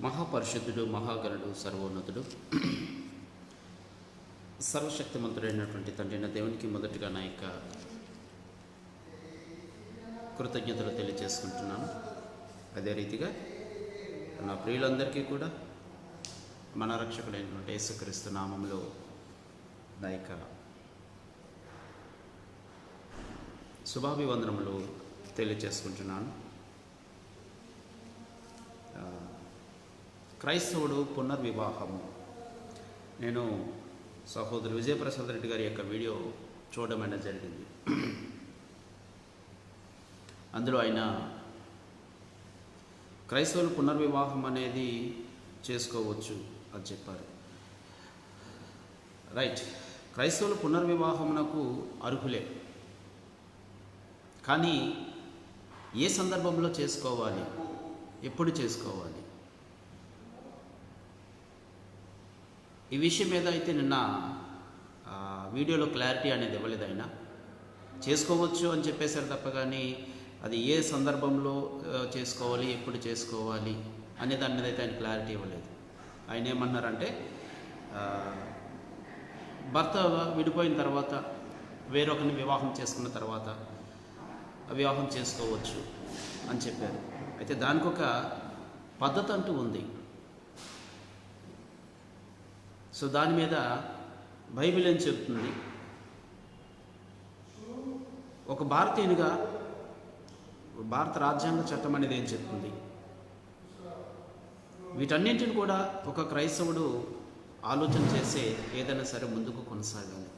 మహాపరిశుద్ధుడు, మహాగణుడు, సర్వోన్నతుడు, సర్వశక్తిమంతుడైనటువంటి తండ్రైన దేవునికి మొదటిగా నా యొక్క కృతజ్ఞతలు తెలియజేసుకుంటున్నాను. అదే రీతిగా నా ప్రియులందరికీ కూడా మన రక్షకుడైనటువంటి యేసుక్రీస్తు నామంలో నా యొక్క శుభాభివందనములు తెలియజేసుకుంటున్నాను. క్రైస్తవుడు పునర్వివాహము. నేను సహోదరు విజయప్రసాద్ రెడ్డి గారి యొక్క వీడియో చూడడం అనేది జరిగింది. అందులో ఆయన క్రైస్తవులు పునర్వివాహం అనేది చేసుకోవచ్చు అని చెప్పారు. రైట్, క్రైస్తవులు పునర్వివాహమునకు అర్హులే. కానీ ఏ సందర్భంలో చేసుకోవాలి, ఎప్పుడు చేసుకోవాలి, ఈ విషయం మీద అయితే నిన్న వీడియోలో క్లారిటీ అనేది ఇవ్వలేదు. ఆయన చేసుకోవచ్చు అని చెప్పేశారు తప్ప కానీ అది ఏ సందర్భంలో చేసుకోవాలి, ఎప్పుడు చేసుకోవాలి అనే దాని మీద అయితే ఆయన క్లారిటీ ఇవ్వలేదు. ఆయన ఏమన్నారంటే భర్త విడిపోయిన తర్వాత వేరొకరిని వివాహం చేసుకున్న తర్వాత వివాహం చేసుకోవచ్చు అని చెప్పారు. అయితే దానికి ఒక పద్ధతి అంటూ ఉంది. సో దాని మీద బైబిల్ ఏం చెబుతుంది? ఒక భారతీయునిగా భారత రాజ్యాంగ చట్టం అనేది ఏం చెప్తుంది? వీటన్నింటిని కూడా ఒక క్రైస్తవుడు ఆలోచన చేసే ఏదైనా సరే ముందుకు కొనసాగాలి.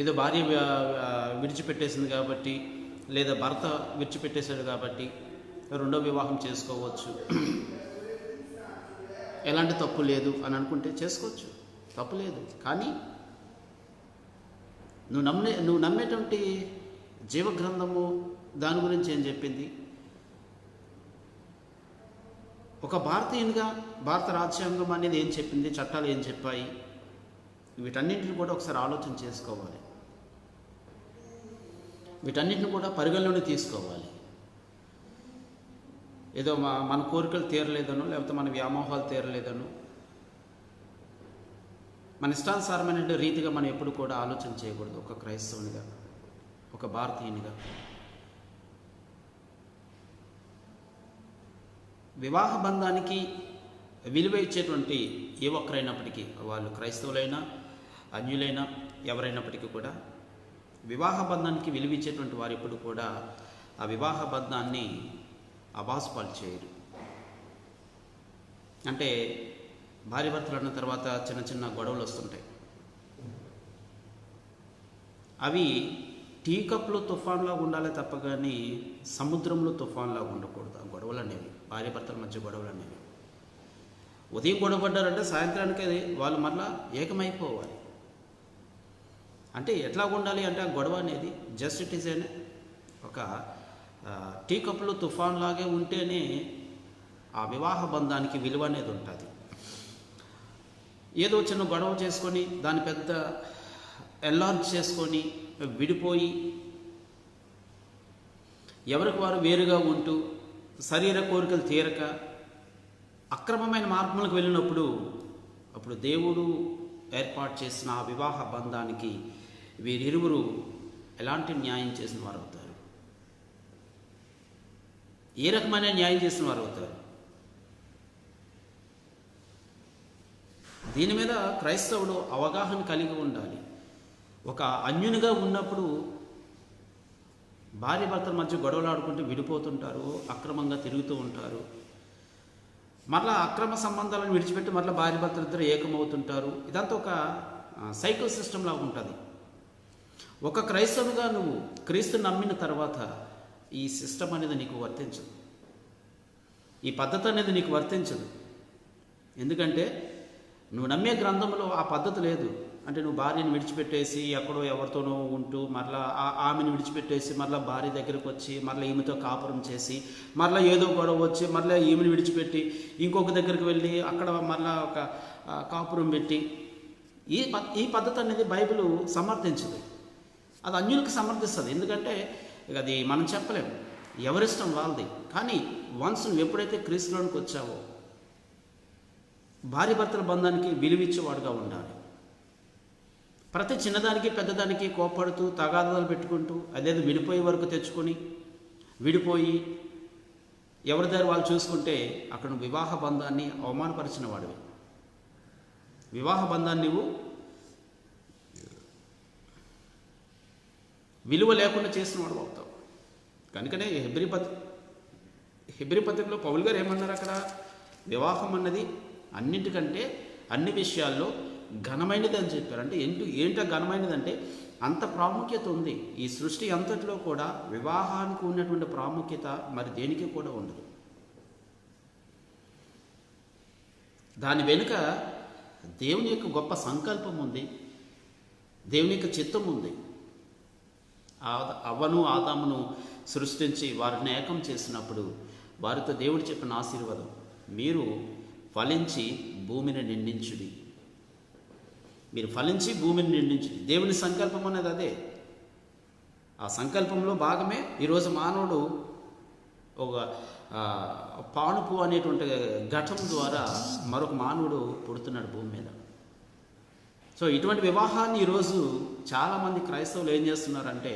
ఏదో భార్య విడిచిపెట్టేసింది కాబట్టి, లేదా భర్త విడిచిపెట్టేశాడు కాబట్టి రెండో వివాహం చేసుకోవచ్చు, ఎలాంటి తప్పు లేదు అని అనుకుంటే చేసుకోవచ్చు, తప్పు లేదు. కానీ నువ్వు నమ్మేటువంటి జీవగ్రంథము దాని గురించి ఏం చెప్పింది? ఒక భారతీయునిగా భారత రాజ్యాంగం అనేది ఏం చెప్పింది, చట్టాలు ఏం చెప్పాయి, వీటన్నింటిని కూడా ఒకసారి ఆలోచన చేసుకోవాలి. వీటన్నిటిని కూడా పరిగణలోకి తీసుకోవాలి. ఏదో మన కోరికలు తీరలేదనో, లేకపోతే మన వ్యామోహాలు తీరలేదనో, మన ఇష్టానుసారమైన రీతిగా మనం ఎప్పుడు కూడా ఆలోచన చేయకూడదు. ఒక క్రైస్తవునిగా, ఒక భారతీయునిగా వివాహ బంధానికి విలువ ఇచ్చేటువంటి ఏ ఒక్కరైనప్పటికీ, వాళ్ళు క్రైస్తవులైనా అన్యులైనా ఎవరైనప్పటికీ కూడా వివాహ బంధానికి విలువ ఇచ్చేటువంటి వారు ఎప్పుడు కూడా ఆ వివాహ బంధాన్ని అబాసుపాలు చేయరు. అంటే భార్య భర్తలు అన్న తర్వాత చిన్న చిన్న గొడవలు వస్తుంటాయి. అవి టీ కప్లో తుఫాన్లాగా ఉండాలి తప్ప కానీ సముద్రంలో తుఫాన్లాగా ఉండకూడదు. ఆ గొడవలు అనేవి, భార్య భర్తల మధ్య గొడవలు అనేవి ఉదయం గొడవ పడ్డారంటే సాయంత్రానికి వాళ్ళు మళ్ళా ఏకమైపోవాలి. అంటే ఎట్లా ఉండాలి అంటే ఆ గొడవ అనేది జస్ట్ ఇట్ ఈజ్ ఒక టీ కప్లో తుఫాన్ లాగే ఉంటేనే ఆ వివాహ బంధానికి విలువ అనేది ఉంటుంది. ఏదో చిన్న గొడవ చేసుకొని దాన్ని పెద్ద ఎన్లార్జ్ చేసుకొని విడిపోయి ఎవరికి వారు వేరుగా ఉంటూ శరీర కోరికలు తీరక అక్రమమైన మార్గములకు వెళ్ళినప్పుడు అప్పుడు దేవుడు ఏర్పాటు చేసిన ఆ వివాహ బంధానికి వీరిరువురు ఎలాంటి న్యాయం చేసిన వారు అవుతారు? ఏ రకమైన న్యాయం చేసిన వారు అవుతారు? దీని మీద క్రైస్తవుడు అవగాహన కలిగి ఉండాలి. ఒక అన్యునిగా ఉన్నప్పుడు భార్య భర్తల మధ్య గొడవలు ఆడుకుంటూ విడిపోతుంటారు, అక్రమంగా తిరుగుతూ ఉంటారు. మరలా అక్రమ సంబంధాలను విడిచిపెట్టి మరలా భార్య భర్తలు ఇద్దరు ఏకమవుతుంటారు. ఇదంతా ఒక సైకిల్ సిస్టమ్ లాగా ఉంటుంది. ఒక క్రైస్తవునిగా నువ్వు క్రీస్తు నమ్మిన తర్వాత ఈ సిస్టమ్ అనేది నీకు వర్తించదు, ఈ పద్ధతి అనేది నీకు వర్తించదు. ఎందుకంటే నువ్వు నమ్మే గ్రంథంలో ఆ పద్ధతి లేదు. అంటే నువ్వు భార్యను విడిచిపెట్టేసి ఎక్కడో ఎవరితోనో ఉంటూ మరలా ఆమెను విడిచిపెట్టేసి మరలా భార్య దగ్గరకు వచ్చి మరలా ఈమెతో కాపురం చేసి మరలా ఏదో గొడవ వచ్చి మరలా ఈమెను విడిచిపెట్టి ఇంకొక దగ్గరికి వెళ్ళి అక్కడ మరలా ఒక కాపురం పెట్టి ఈ పద్ధతి అనేది బైబిల్ సమర్థించదు. అది అన్యులకు సమర్థిస్తుంది. ఎందుకంటే ఇక అది మనం చెప్పలేము. ఎవరిష్టం వాళ్ళది. కానీ వన్స్ నువ్వు ఎప్పుడైతే క్రీస్తులోనికి వచ్చావో భార్య భర్తల బంధానికి విలువిచ్చేవాడుగా ఉండాలి. ప్రతి చిన్నదానికి పెద్దదానికి కోప్పడుతూ తగాదాలు పెట్టుకుంటూ అదేదో విడిపోయే వరకు తెచ్చుకొని విడిపోయి ఎవరి దారి వాళ్ళు చూసుకుంటే అక్కడ నువ్వు వివాహ బంధాన్ని అవమానపరిచిన వాడివి. వివాహ బంధాన్ని నువ్వు విలువ లేకుండా చేసిన వాడు అవుతావు. కనుకనే హెబ్రీ పత్రికలో పౌలు గారు ఏమన్నారు, అక్కడ వివాహం అన్నది అన్నింటికంటే అన్ని విషయాల్లో ఘనమైనది అని చెప్పారు. అంటే ఏంటో ఘనమైనది అంటే అంత ప్రాముఖ్యత ఉంది. ఈ సృష్టి అంతట్లో కూడా వివాహానికి ఉన్నటువంటి ప్రాముఖ్యత మరి దేనికి కూడా ఉండదు. దాని వెనుక దేవుని యొక్క గొప్ప సంకల్పం ఉంది, దేవుని యొక్క చిత్తం ఉంది. అవ్వను ఆదామును సృష్టించి వారిని ఏకం చేసినప్పుడు వారితో దేవుడు చెప్పిన ఆశీర్వాదం, మీరు ఫలించి భూమిని నిండించుడి. మీరు ఫలించి భూమిని నిండించుడి. దేవుని సంకల్పం అనేది అదే. ఆ సంకల్పంలో భాగమే ఈరోజు మానవుడు ఒక పానుపు అనేటువంటి ఘటం ద్వారా మరొక మానవుడు పుడుతున్నాడు భూమి మీద. సో ఇటువంటి వివాహాన్ని ఈరోజు చాలామంది క్రైస్తవులు ఏం చేస్తున్నారంటే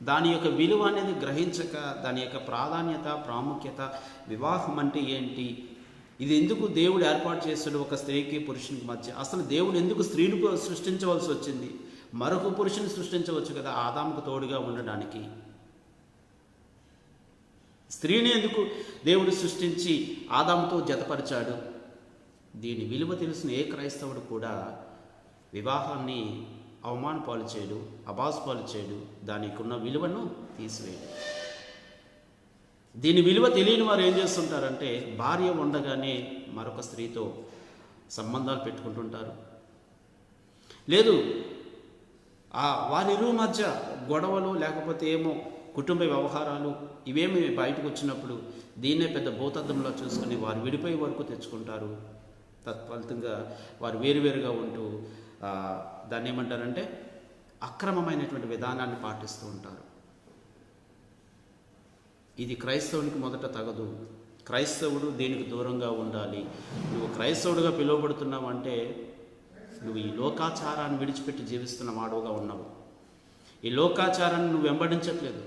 దాని యొక్క విలువ అనేది గ్రహించక, దాని యొక్క ప్రాధాన్యత ప్రాముఖ్యత, వివాహం అంటే ఏంటి, ఇది ఎందుకు దేవుడు ఏర్పాటు చేస్తాడు ఒక స్త్రీకి పురుషునికి మధ్య, అసలు దేవుడు ఎందుకు స్త్రీని సృష్టించవలసి వచ్చింది, మరొక పురుషుని సృష్టించవచ్చు కదా ఆదాముకు తోడుగా ఉండడానికి, స్త్రీని ఎందుకు దేవుడు సృష్టించి ఆదాముతో జతపరిచాడు. దీని విలువ తెలిసిన ఏ క్రైస్తవుడు కూడా వివాహాన్ని అవమాన పాలు చేయడు, అబాసు పాలు చేయడు, దానికి ఉన్న విలువను తీసివేయడు. దీని విలువ తెలియని వారు ఏం చేస్తుంటారంటే భార్య ఉండగానే మరొక స్త్రీతో సంబంధాలు పెట్టుకుంటుంటారు. లేదు వారిరువు మధ్య గొడవలు లేకపోతే ఏమో కుటుంబ వ్యవహారాలు ఇవేమి బయటకు వచ్చినప్పుడు దీన్నే పెద్ద భూతద్దంలో చూసుకొని వారు విడిపోయే వరకు తెచ్చుకుంటారు. తత్ఫలితంగా వారు వేరువేరుగా ఉంటూ దాన్ని ఏమంటారంటే అక్రమమైనటువంటి విధానాన్ని పాటిస్తూ ఉంటారు. ఇది క్రైస్తవునికి మొదట తగదు. క్రైస్తవుడు దీనికి దూరంగా ఉండాలి. నువ్వు క్రైస్తవుడిగా పిలువబడుతున్నావు అంటే నువ్వు ఈ లోకాచారాన్ని విడిచిపెట్టి జీవిస్తున్న వాడుగా ఉన్నావు. ఈ లోకాచారాన్ని నువ్వు వెంబడించట్లేదు.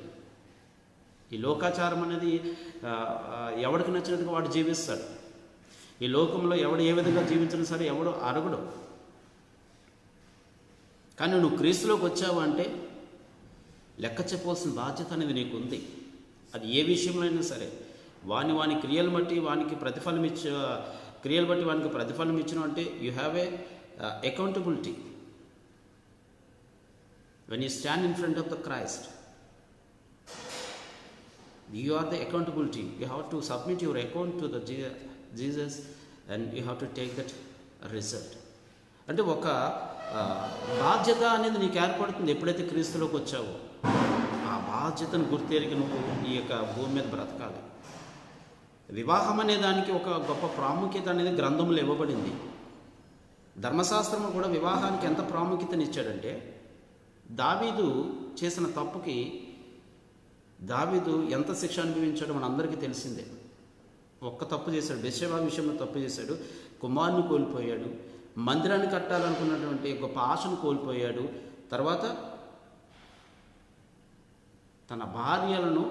ఈ లోకాచారం అనేది ఎవడికి నచ్చినట్టుగా వాడు జీవిస్తాడు. ఈ లోకంలో ఎవడు ఏ విధంగా జీవించినా సరే ఎవడు అరగడు. కానీ నువ్వు క్రీస్తులోకి వచ్చావు అంటే లెక్క చెప్పవలసిన బాధ్యత అనేది నీకు ఉంది. అది ఏ విషయంలో అయినా సరే వాని క్రియలు బట్టి వానికి ప్రతిఫలం ఇచ్చిన అంటే you have a accountability. When you stand in front of the Christ, you are the accountability. You have to submit your account to the Jesus and you have to take that result. అంటే ఒక బాధ్యత అనేది నీకు ఏర్పడుతుంది ఎప్పుడైతే క్రీస్తులోకి వచ్చావో. ఆ బాధ్యతను గుర్తెరిగి నువ్వు ఈ యొక్క భూమి మీద బ్రతకాలి. వివాహం అనే దానికి ఒక గొప్ప ప్రాముఖ్యత అనేది గ్రంథంలో ఇవ్వబడింది. ధర్మశాస్త్రము కూడా వివాహానికి ఎంత ప్రాముఖ్యతనిచ్చాడంటే దావీదు చేసిన తప్పుకి దావీదు ఎంత శిక్ష అనుభవించాడో మనందరికీ తెలిసిందే. ఒక్క తప్పు చేశాడు, బెత్షెబా విషయంలో తప్పు చేశాడు, కుమారుని కోల్పోయాడు, మందిరాన్ని కట్టాలనుకున్నటువంటి గొప్ప ఆశను కోల్పోయాడు. తర్వాత తన భార్యలను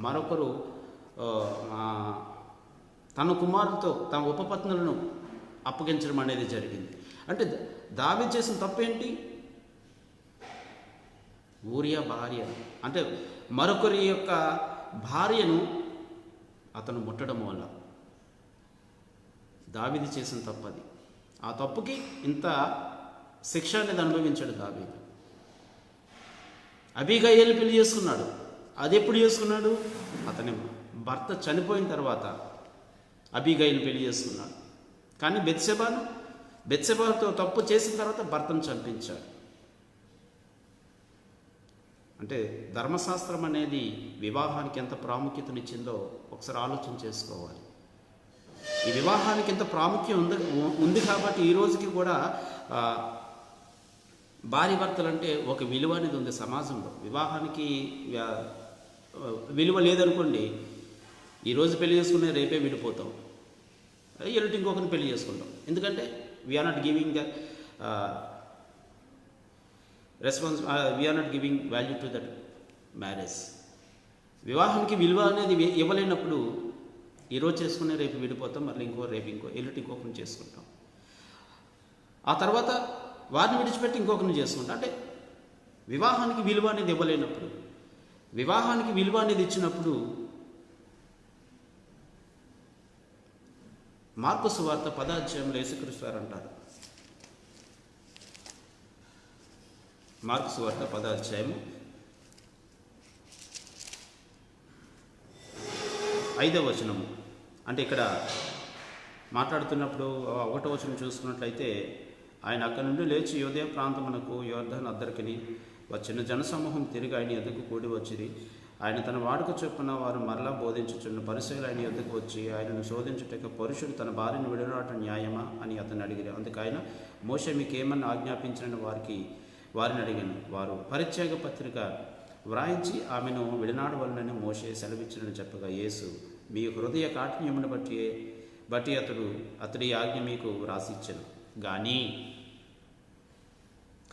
మరొకరు తన కుమారులతో తన ఉపపత్నులను అప్పగించడం అనేది జరిగింది. అంటే దావీదు చేసిన తప్పేంటి? ఊరియా భార్య అంటే మరొకరి యొక్క భార్యను అతను ముట్టడం వల్ల దావీదు చేసిన తప్పది. ఆ తప్పుకి ఇంత శిక్ష అనేది అనుభవించాడు దావీదు. అబీగయీలు పెళ్లి చేసుకున్నాడు. అది ఎప్పుడు చేసుకున్నాడు? అతని భర్త చనిపోయిన తర్వాత అబీగయీలు పెళ్లి చేసుకున్నాడు. కానీ బెత్షెబాతో తప్పు చేసిన తర్వాత భర్తను చంపించాడు. అంటే ధర్మశాస్త్రం అనేది వివాహానికి ఎంత ప్రాముఖ్యతనిచ్చిందో ఒకసారి ఆలోచన చేసుకోవాలి. ఈ వివాహానికి ఎంత ప్రాముఖ్యం ఉంది కాబట్టి ఈ రోజుకి కూడా భార్య భర్తలు అంటే ఒక విలువ అనేది ఉంది సమాజంలో. వివాహానికి విలువ లేదనుకోండి, ఈరోజు పెళ్లి చేసుకునే రేపే విడిపోతాం, ఎల్లుండి ఇంకొకరిని పెళ్లి చేసుకుంటాం. ఎందుకంటే we are not giving the we are not giving value to that marriage. వివాహానికి విలువ అనేది ఇవ్వలేనప్పుడు ఈరోజు చేసుకునే రేపు విడిపోతాం, మళ్ళీ రేపు ఎల్లుండి ఇంకొకరిని చేసుకుంటాం. ఆ తర్వాత వారిని విడిచిపెట్టి ఇంకొకరిని చేసుకుంటాం. అంటే వివాహానికి విలువ అనేది ఇవ్వలేనప్పుడు, వివాహానికి విలువ అనేది ఇచ్చినప్పుడు మార్కు సువార్త 10వ అధ్యాయంలో యేసుక్రీస్తు వారు అంటారు. మార్కు సువార్త 10వ అధ్యాయము 5వ వచనము. అంటే ఇక్కడ మాట్లాడుతున్నప్పుడు 1వ వచనం చూసుకున్నట్లయితే, ఆయన అక్కడి నుండి లేచి యూదయ ప్రాంతమునకు యోర్దాను అద్దరికిని వచ్చిన జనసమూహం తిరిగి ఆయన ఎద్దకు కూడి వచ్చిరి. ఆయన తన వాడుక చొప్పున వారు మరలా బోధించుచున్న పరిసయులు ఆయన ఎద్దకు వచ్చి ఆయనను శోధించుటకు, పురుషుడు తన భార్యను విడనాడటం న్యాయమా అని అతను అడిగారు. అందుకు ఆయన, మోషే మీకేమన్నా ఆజ్ఞాపించిన వారిని అడిగాను. వారు పరిత్యాగ పత్రిక వ్రాయించి ఆమెను విడనాడవలనని మోషే సెలవిచ్చినని చెప్పగా, యేసు, మీ హృదయ కాఠిన్యమును బట్టి అతడి ఆజ్ఞ మీకు వ్రాసిచ్చాను.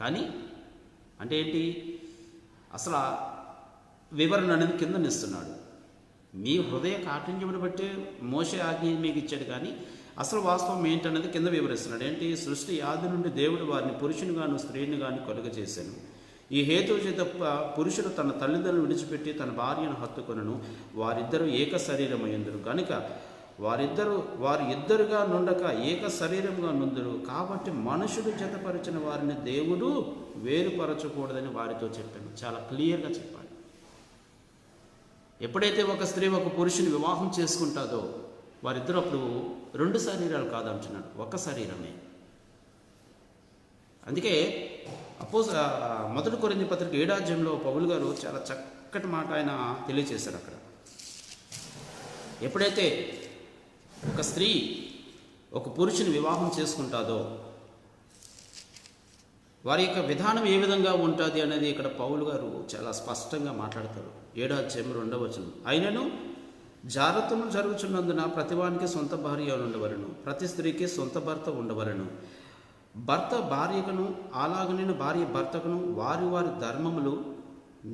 కానీ అంటే ఏంటి? అసలు వివరణ అనేది కింద నిస్తున్నాడు. మీ హృదయ కాఠిన్యమును బట్టి మోషే ఆజ్ఞ మీకు ఇచ్చాడు, కానీ అసలు వాస్తవం ఏంటన్నది కింద వివరిస్తున్నాడు. ఏంటి? సృష్టి ఆది నుండి దేవుడు వారిని పురుషుని గాను స్త్రీని గాను కలుగజేశాను. ఈ హేతువు చేత పురుషుడు తన తల్లిదండ్రులను విడిచిపెట్టి తన భార్యను హత్తుకొనను, వారిద్దరూ ఏక శరీరమయ్యుందురు. కనుక వారు ఇద్దరుగా నుండక ఏక శరీరంగా నుందురు. కాబట్టి మనుషుడు జతపరిచిన వారిని దేవుడు వేరుపరచకూడదని వారితో చెప్పాను. చాలా క్లియర్గా చెప్పాడు. ఎప్పుడైతే ఒక స్త్రీ ఒక పురుషుని వివాహం చేసుకుంటాదో వారిద్దరూ అప్పుడు 2 శరీరాలు కాదంటున్నాడు, ఒక శరీరమే. అందుకే 1 కొరింథీ పత్రిక 7వ అధ్యాయంలో పౌలు గారు చాలా చక్కటి మాట ఆయన తెలియజేశారు. అక్కడ ఎప్పుడైతే ఒక స్త్రీ ఒక పురుషుని వివాహం చేసుకుంటాదో వారి యొక్క విధానం ఏ విధంగా ఉంటుంది అనేది ఇక్కడ పౌలు గారు చాలా స్పష్టంగా మాట్లాడతారు. 7వ అధ్యాయం 2వ వచనం, అయినను జాగ్రత్తలు జరుగుతున్నందున ప్రతివానికి సొంత భార్య ఉండవలను, ప్రతి స్త్రీకి సొంత భర్త ఉండవలను. భర్త భార్యకును అలాగనే భార్య భర్తకును వారి ధర్మములు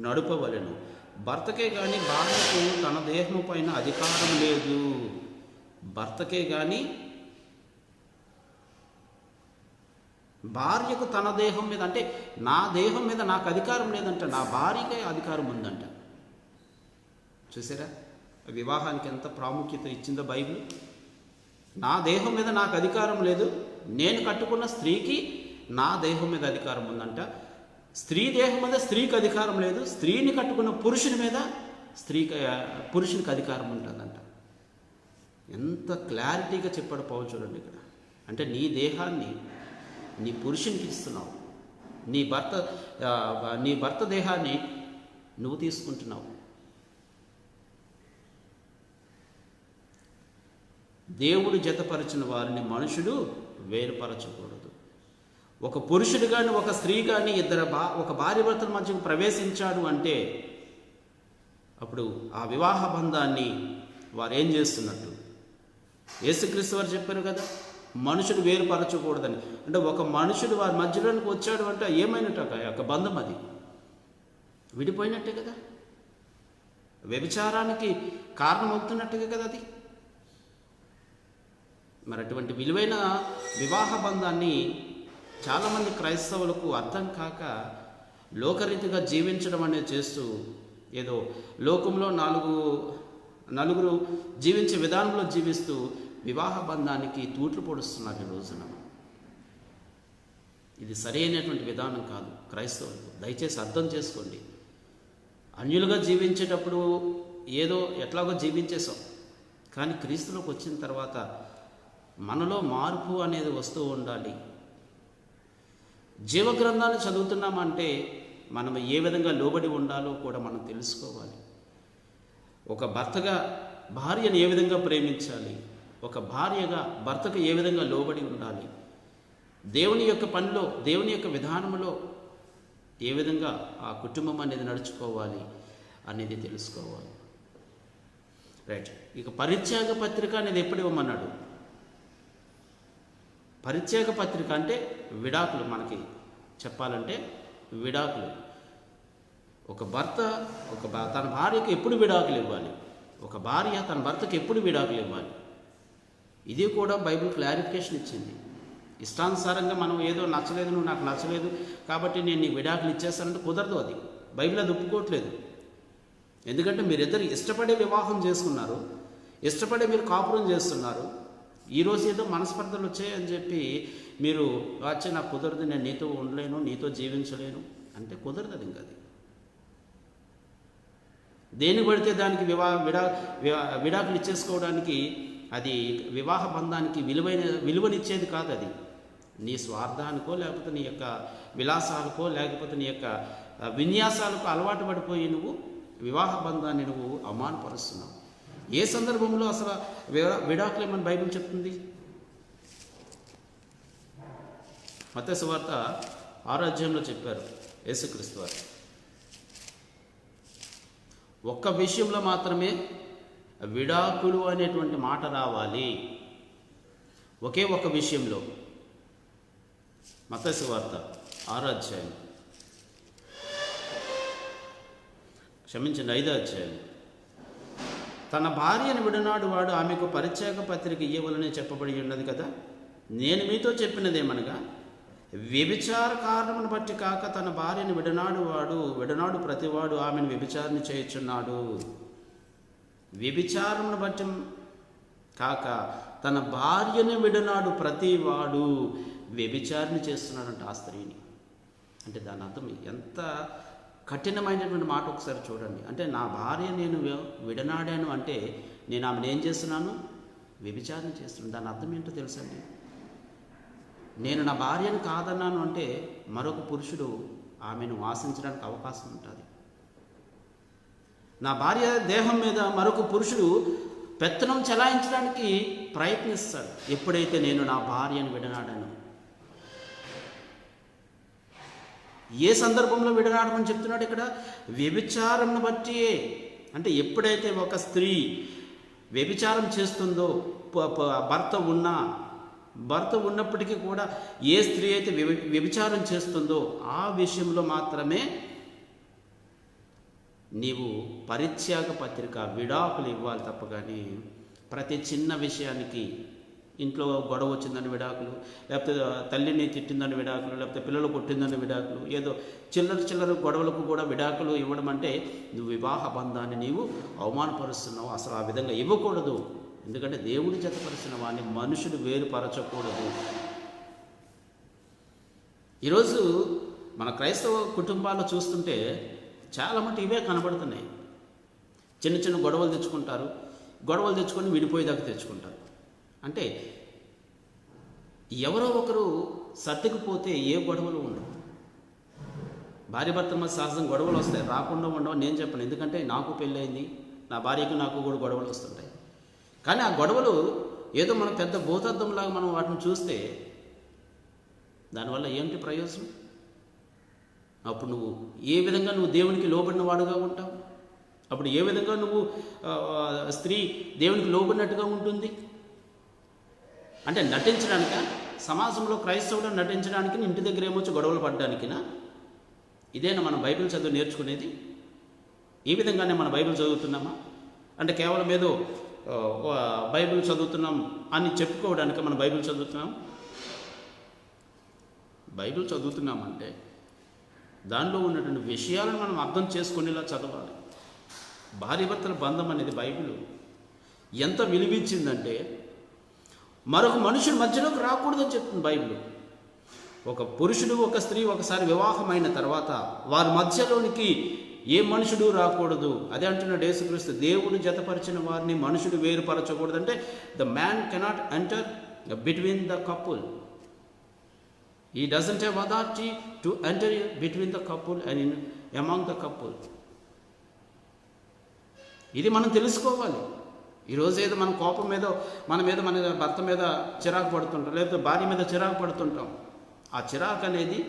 నడుపవలను. భర్తకే కానీ భార్యకు తన దేహము పైన అధికారం లేదు. భర్తకే కానీ భార్యకు తన దేహం మీద, అంటే నా దేహం మీద నాకు అధికారం లేదంట, నా భార్యకే అధికారం ఉందంట. చూసారా వివాహానికి ఎంత ప్రాముఖ్యత ఇచ్చిందో బైబిల్. నా దేహం మీద నాకు అధికారం లేదు, నేను కట్టుకున్న స్త్రీకి నా దేహం మీద అధికారం ఉందంట. స్త్రీ దేహం మీద స్త్రీకి అధికారం లేదు, స్త్రీని కట్టుకున్న పురుషుని మీద పురుషునికి అధికారం ఉంటుందంట. ఎంత క్లారిటీగా చెప్పాడు పౌలు చూడండి ఇక్కడ. అంటే నీ దేహాన్ని నీ పురుషునికి ఇస్తున్నావు, నీ భర్త దేహాన్ని నువ్వు తీసుకుంటున్నావు. దేవుడు జతపరిచిన వారిని మనుషుడు వేరుపరచకూడదు. ఒక పురుషుడు కానీ ఒక స్త్రీ కానీ ఒక భార్య భర్తల మధ్యకు ప్రవేశించాడు అంటే అప్పుడు ఆ వివాహ బంధాన్ని వారు ఏం చేస్తున్నట్టు? యేసుక్రీస్తు వారు చెప్పారు కదా, మనుషుడు వేరుపరచకూడదని. అంటే ఒక మనుషుడు వారి మధ్యలోనికి వచ్చాడు అంటే ఏమైనట్టు? ఒక బంధం అది విడిపోయినట్టే కదా, వ్యభిచారానికి కారణమవుతున్నట్టుగా కదా అది. మరి అటువంటి విలువైన వివాహ బంధాన్ని చాలామంది క్రైస్తవులకు అర్థం కాక లోకరీతిగా జీవించడం అనేది చేస్తూ, ఏదో లోకంలో నలుగురు జీవించే విధానంలో జీవిస్తూ వివాహ బంధానికి తూట్లు పొడుస్తున్నారు ఈ రోజున. ఇది సరైనటువంటి విధానం కాదు. క్రైస్తవులకు దయచేసి అర్థం చేసుకోండి. అన్యులుగా జీవించేటప్పుడు ఏదో ఎట్లాగో జీవించేసాం, కానీ క్రీస్తులోకి వచ్చిన తర్వాత మనలో మార్పు అనేది వస్తూ ఉండాలి. జీవగ్రంథాన్ని చదువుతున్నామంటే మనం ఏ విధంగా లోబడి ఉండాలో కూడా మనం తెలుసుకోవాలి. ఒక భర్తగా భార్యను ఏ విధంగా ప్రేమించాలి, ఒక భార్యగా భర్తకు ఏ విధంగా లోబడి ఉండాలి, దేవుని యొక్క పనిలో దేవుని యొక్క విధానంలో ఏ విధంగా ఆ కుటుంబం అనేది నడుచుకోవాలి అనేది తెలుసుకోవాలి. రైట్. ఇక పరిత్యాగ పత్రిక అనేది ఎప్పుడు ఇవ్వమన్నాడు? పరిత్యాగ పత్రిక అంటే విడాకులు. మనకి చెప్పాలంటే విడాకులు. ఒక భర్త తన భార్యకు ఎప్పుడు విడాకులు ఇవ్వాలి, ఒక భార్య తన భర్తకు ఎప్పుడు విడాకులు ఇవ్వాలి, ఇది కూడా బైబిల్ క్లారిఫికేషన్ ఇచ్చింది. ఇష్టానుసారంగా మనం ఏదో నచ్చలేదు, నువ్వు నాకు నచ్చలేదు కాబట్టి నేను నీకు విడాకులు ఇచ్చేస్తానంటే కుదరదు. అది బైబిల్ అది ఒప్పుకోవట్లేదు. ఎందుకంటే మీరిద్దరు ఇష్టపడే వివాహం చేసుకున్నారు, ఇష్టపడే మీరు కాపురం చేస్తున్నారు. ఈరోజు ఏదో మనస్పర్ధలు వచ్చాయని చెప్పి మీరు వచ్చి నాకు కుదరదు, నేను నీతో ఉండలేను, నీతో జీవించలేను అంటే కుదరదు. అది ఇంకా అది దేని పడితే దానికి విడాకులు ఇచ్చేసుకోవడానికి అది వివాహ బంధానికి విలువనిచ్చేది కాదు. అది నీ స్వార్థానికో లేకపోతే నీ యొక్క విలాసాలకో లేకపోతే నీ యొక్క విన్యాసాలకు అలవాటు పడిపోయి నువ్వు వివాహ బంధాన్ని నువ్వు అవమానపరుస్తున్నావు. ఏ సందర్భంలో అసలు విడాకులు ఏమని బైబిల్ చెప్తుంది? మత్తయి సువార్త 6వ అధ్యాయంలో చెప్పారు యేసుక్రీస్తు వారు. ఒక్క విషయంలో మాత్రమే విడాకులు అనేటువంటి మాట రావాలి, ఒకే ఒక విషయంలో. మత్తయి సువార్త 6వ అధ్యాయం, క్షమించండి 5వ అధ్యాయం. తన భార్యను విడనాడు వాడు ఆమెకు పరిత్యాగ పత్రిక ఇయ్యవలనే చెప్పబడి ఉన్నది కదా. నేను మీతో చెప్పినదేమనగా, వ్యభిచార కారణమును బట్టి కాక తన భార్యను విడనాడు ప్రతివాడు ఆమెను వ్యభిచారణ చేయుచున్నాడు. వ్యభిచారమును బట్టి కాక తన భార్యను విడనాడు ప్రతివాడు వ్యభిచారణ చేస్తున్నాడంట ఆ స్త్రీని. అంటే దాని అర్థం ఎంత కఠినమైనటువంటి మాట ఒకసారి చూడండి. అంటే నా భార్య నేను విడనాడాను అంటే నేను ఆమెను ఏం చేస్తున్నాను? వ్యభిచారణ చేస్తున్నాను. దాని అర్థం ఏంటో తెలుసండి. నేను నా భార్యను కాదన్నాను అంటే మరొక పురుషుడు ఆమెను ఆశించడానికి అవకాశం ఉంటుంది. నా భార్య దేహం మీద మరొక పురుషుడు పెత్తనం చెలాయించడానికి ప్రయత్నిస్తాడు ఎప్పుడైతే నేను నా భార్యను విడనాడాను. ఏ సందర్భంలో విడనాడమని చెప్తున్నాడు ఇక్కడ? వ్యభిచారంను బట్టి. అంటే ఎప్పుడైతే ఒక స్త్రీ వ్యభిచారం చేస్తుందో, భర్త ఉన్నప్పటికీ కూడా ఏ స్త్రీ అయితే వ్యభిచారం చేస్తుందో ఆ విషయంలో మాత్రమే నీవు పరిత్యాగ పత్రిక విడాకులు ఇవ్వాలి తప్ప కానీ ప్రతి చిన్న విషయానికి, ఇంట్లో గొడవ వచ్చిందని విడాకులు, లేకపోతే తల్లిని తిట్టిందని విడాకులు, లేకపోతే పిల్లలు కొట్టిందని విడాకులు, ఏదో చిల్లర గొడవలకు కూడా విడాకులు ఇవ్వడం అంటే నువ్వు వివాహ బంధాన్ని నీవు అవమానపరుస్తున్నావు. అసలు ఆ విధంగా ఇవ్వకూడదు. ఎందుకంటే దేవుడు జతపరిచిన వాడిని మనుషుడు వేరుపరచకూడదు. ఈరోజు మన క్రైస్తవ కుటుంబాల్లో చూస్తుంటే చాలా మటు ఇవే కనబడుతున్నాయి. చిన్న చిన్న గొడవలు తెచ్చుకుంటారు, గొడవలు తెచ్చుకొని విడిపోయేదాకా తెచ్చుకుంటారు. అంటే ఎవరో ఒకరు సర్దుకుపోతే ఏ గొడవలు ఉండవు. భార్య భర్త మధ్య సహజం గొడవలు వస్తాయి, రాకుండా ఉండవు నేను చెప్పను. ఎందుకంటే నాకు పెళ్ళయింది, నా భార్యకు నాకు కూడా గొడవలు వస్తుంటాయి. కానీ ఆ గొడవలు ఏదో మనం పెద్ద భూతద్దంలాగా మనం వాటిని చూస్తే దానివల్ల ఏంటి ప్రయోజనం? అప్పుడు నువ్వు ఏ విధంగా నువ్వు దేవునికి లోబడిన వాడుగా ఉంటావు? అప్పుడు ఏ విధంగా నువ్వు స్త్రీ దేవునికి లోబడినట్టుగా ఉంటుంది? అంటే నటించడానిక? సమాజంలో క్రైస్తవులు నటించడానికి, ఇంటి దగ్గర ఏమొచ్చి గొడవలు పడడానికినా? ఇదేనా మనం బైబిల్ చదువు నేర్చుకునేది? ఈ విధంగానే మన బైబిల్ చదువుతున్నామా? అంటే కేవలం ఏదో బైబిల్ చదువుతున్నాం అని చెప్పుకోవడానికి మనం బైబిల్ చదువుతున్నాం? బైబిల్ చదువుతున్నామంటే దానిలో ఉన్నటువంటి విషయాలను మనం అర్థం చేసుకునేలా చదవాలి. భార్యాభర్తల బంధం అనేది బైబిల్ ఎంత విలువించిందంటే మరొక మనుషుల మధ్యలోకి రాకూడదని చెప్తుంది బైబిల్. ఒక పురుషుడు ఒక స్త్రీ ఒకసారి వివాహమైన తర్వాత వారి మధ్యలోనికి ఏ మనుషుడు రాకూడదు. అదే అంటున్నాడు యేసుక్రీస్తు, దేవుడు జతపరిచిన వారిని మనుషుడు వేరుపరచకూడదు. అంటే the man cannot enter between the couple. He doesn't have authority to enter between the couple and in among the couple. ఇది మనం తెలుసుకోవాలి. ఈరోజు ఏదో మన కోపం మీద మన భర్త మీద చిరాకు పడుతుంటాం, లేకపోతే భార్య మీద చిరాకు పడుతుంటాం. ఆ చిరాకు అనేది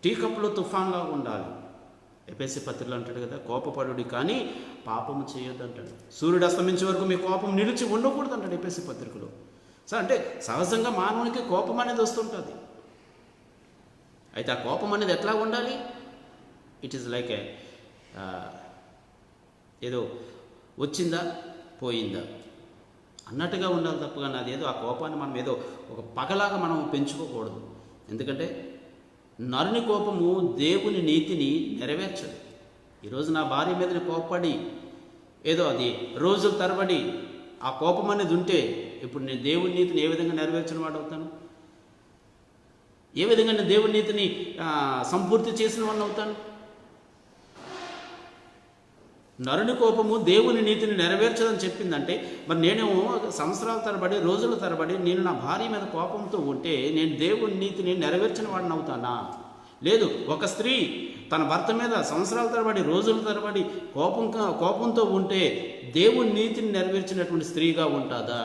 టీ కప్పులో తుఫాన్లాగా ఉండాలి. ఎఫెసీ పత్రికలో అంటాడు కదా, కోపపడుడి కానీ పాపము చేయొద్దు అంటాడు. సూర్యుడు అస్తమించే వరకు మీ కోపం నిలిచి ఉండకూడదు అంటాడు ఎఫెసీ పత్రికలో. సో అంటే సహజంగా మానవునికి కోపం అనేది వస్తుంటుంది. అయితే ఆ కోపం అనేది ఎట్లా ఉండాలి? ఇట్ ఈజ్ లైక్ ఏదో వచ్చిందా పోయిందా అన్నట్టుగా ఉండాలి తప్ప కానీ అదేదో ఆ కోపాన్ని మనం ఏదో ఒక పగలాగా మనం పెంచుకోకూడదు. ఎందుకంటే నరుని కోపము దేవుని నీతిని నెరవేర్చదు. ఈరోజు నా భార్య మీద కోపపడి ఏదో అది రోజుల తరబడి ఆ కోపం అనేది ఉంటే ఇప్పుడు నేను దేవుని నీతిని ఏ విధంగా నెరవేర్చిన వాడు అవుతాను? ఏ విధంగా నేను దేవుని నీతిని సంపూర్తి చేసిన వాడిని అవుతాను? నరుని కోపము దేవుని నీతిని నెరవేర్చదని చెప్పిందంటే మరి నేనేమో సంవత్సరాల తరబడి రోజుల తరబడి నేను నా భార్య మీద కోపంతో ఉంటే నేను దేవుని నీతిని నెరవేర్చిన వాడిని అవుతానా? లేదు. ఒక స్త్రీ తన భర్త మీద సంవత్సరాల తరబడి రోజుల తరబడి కోపంతో ఉంటే దేవుని నీతిని నెరవేర్చినటువంటి స్త్రీగా ఉంటుందా?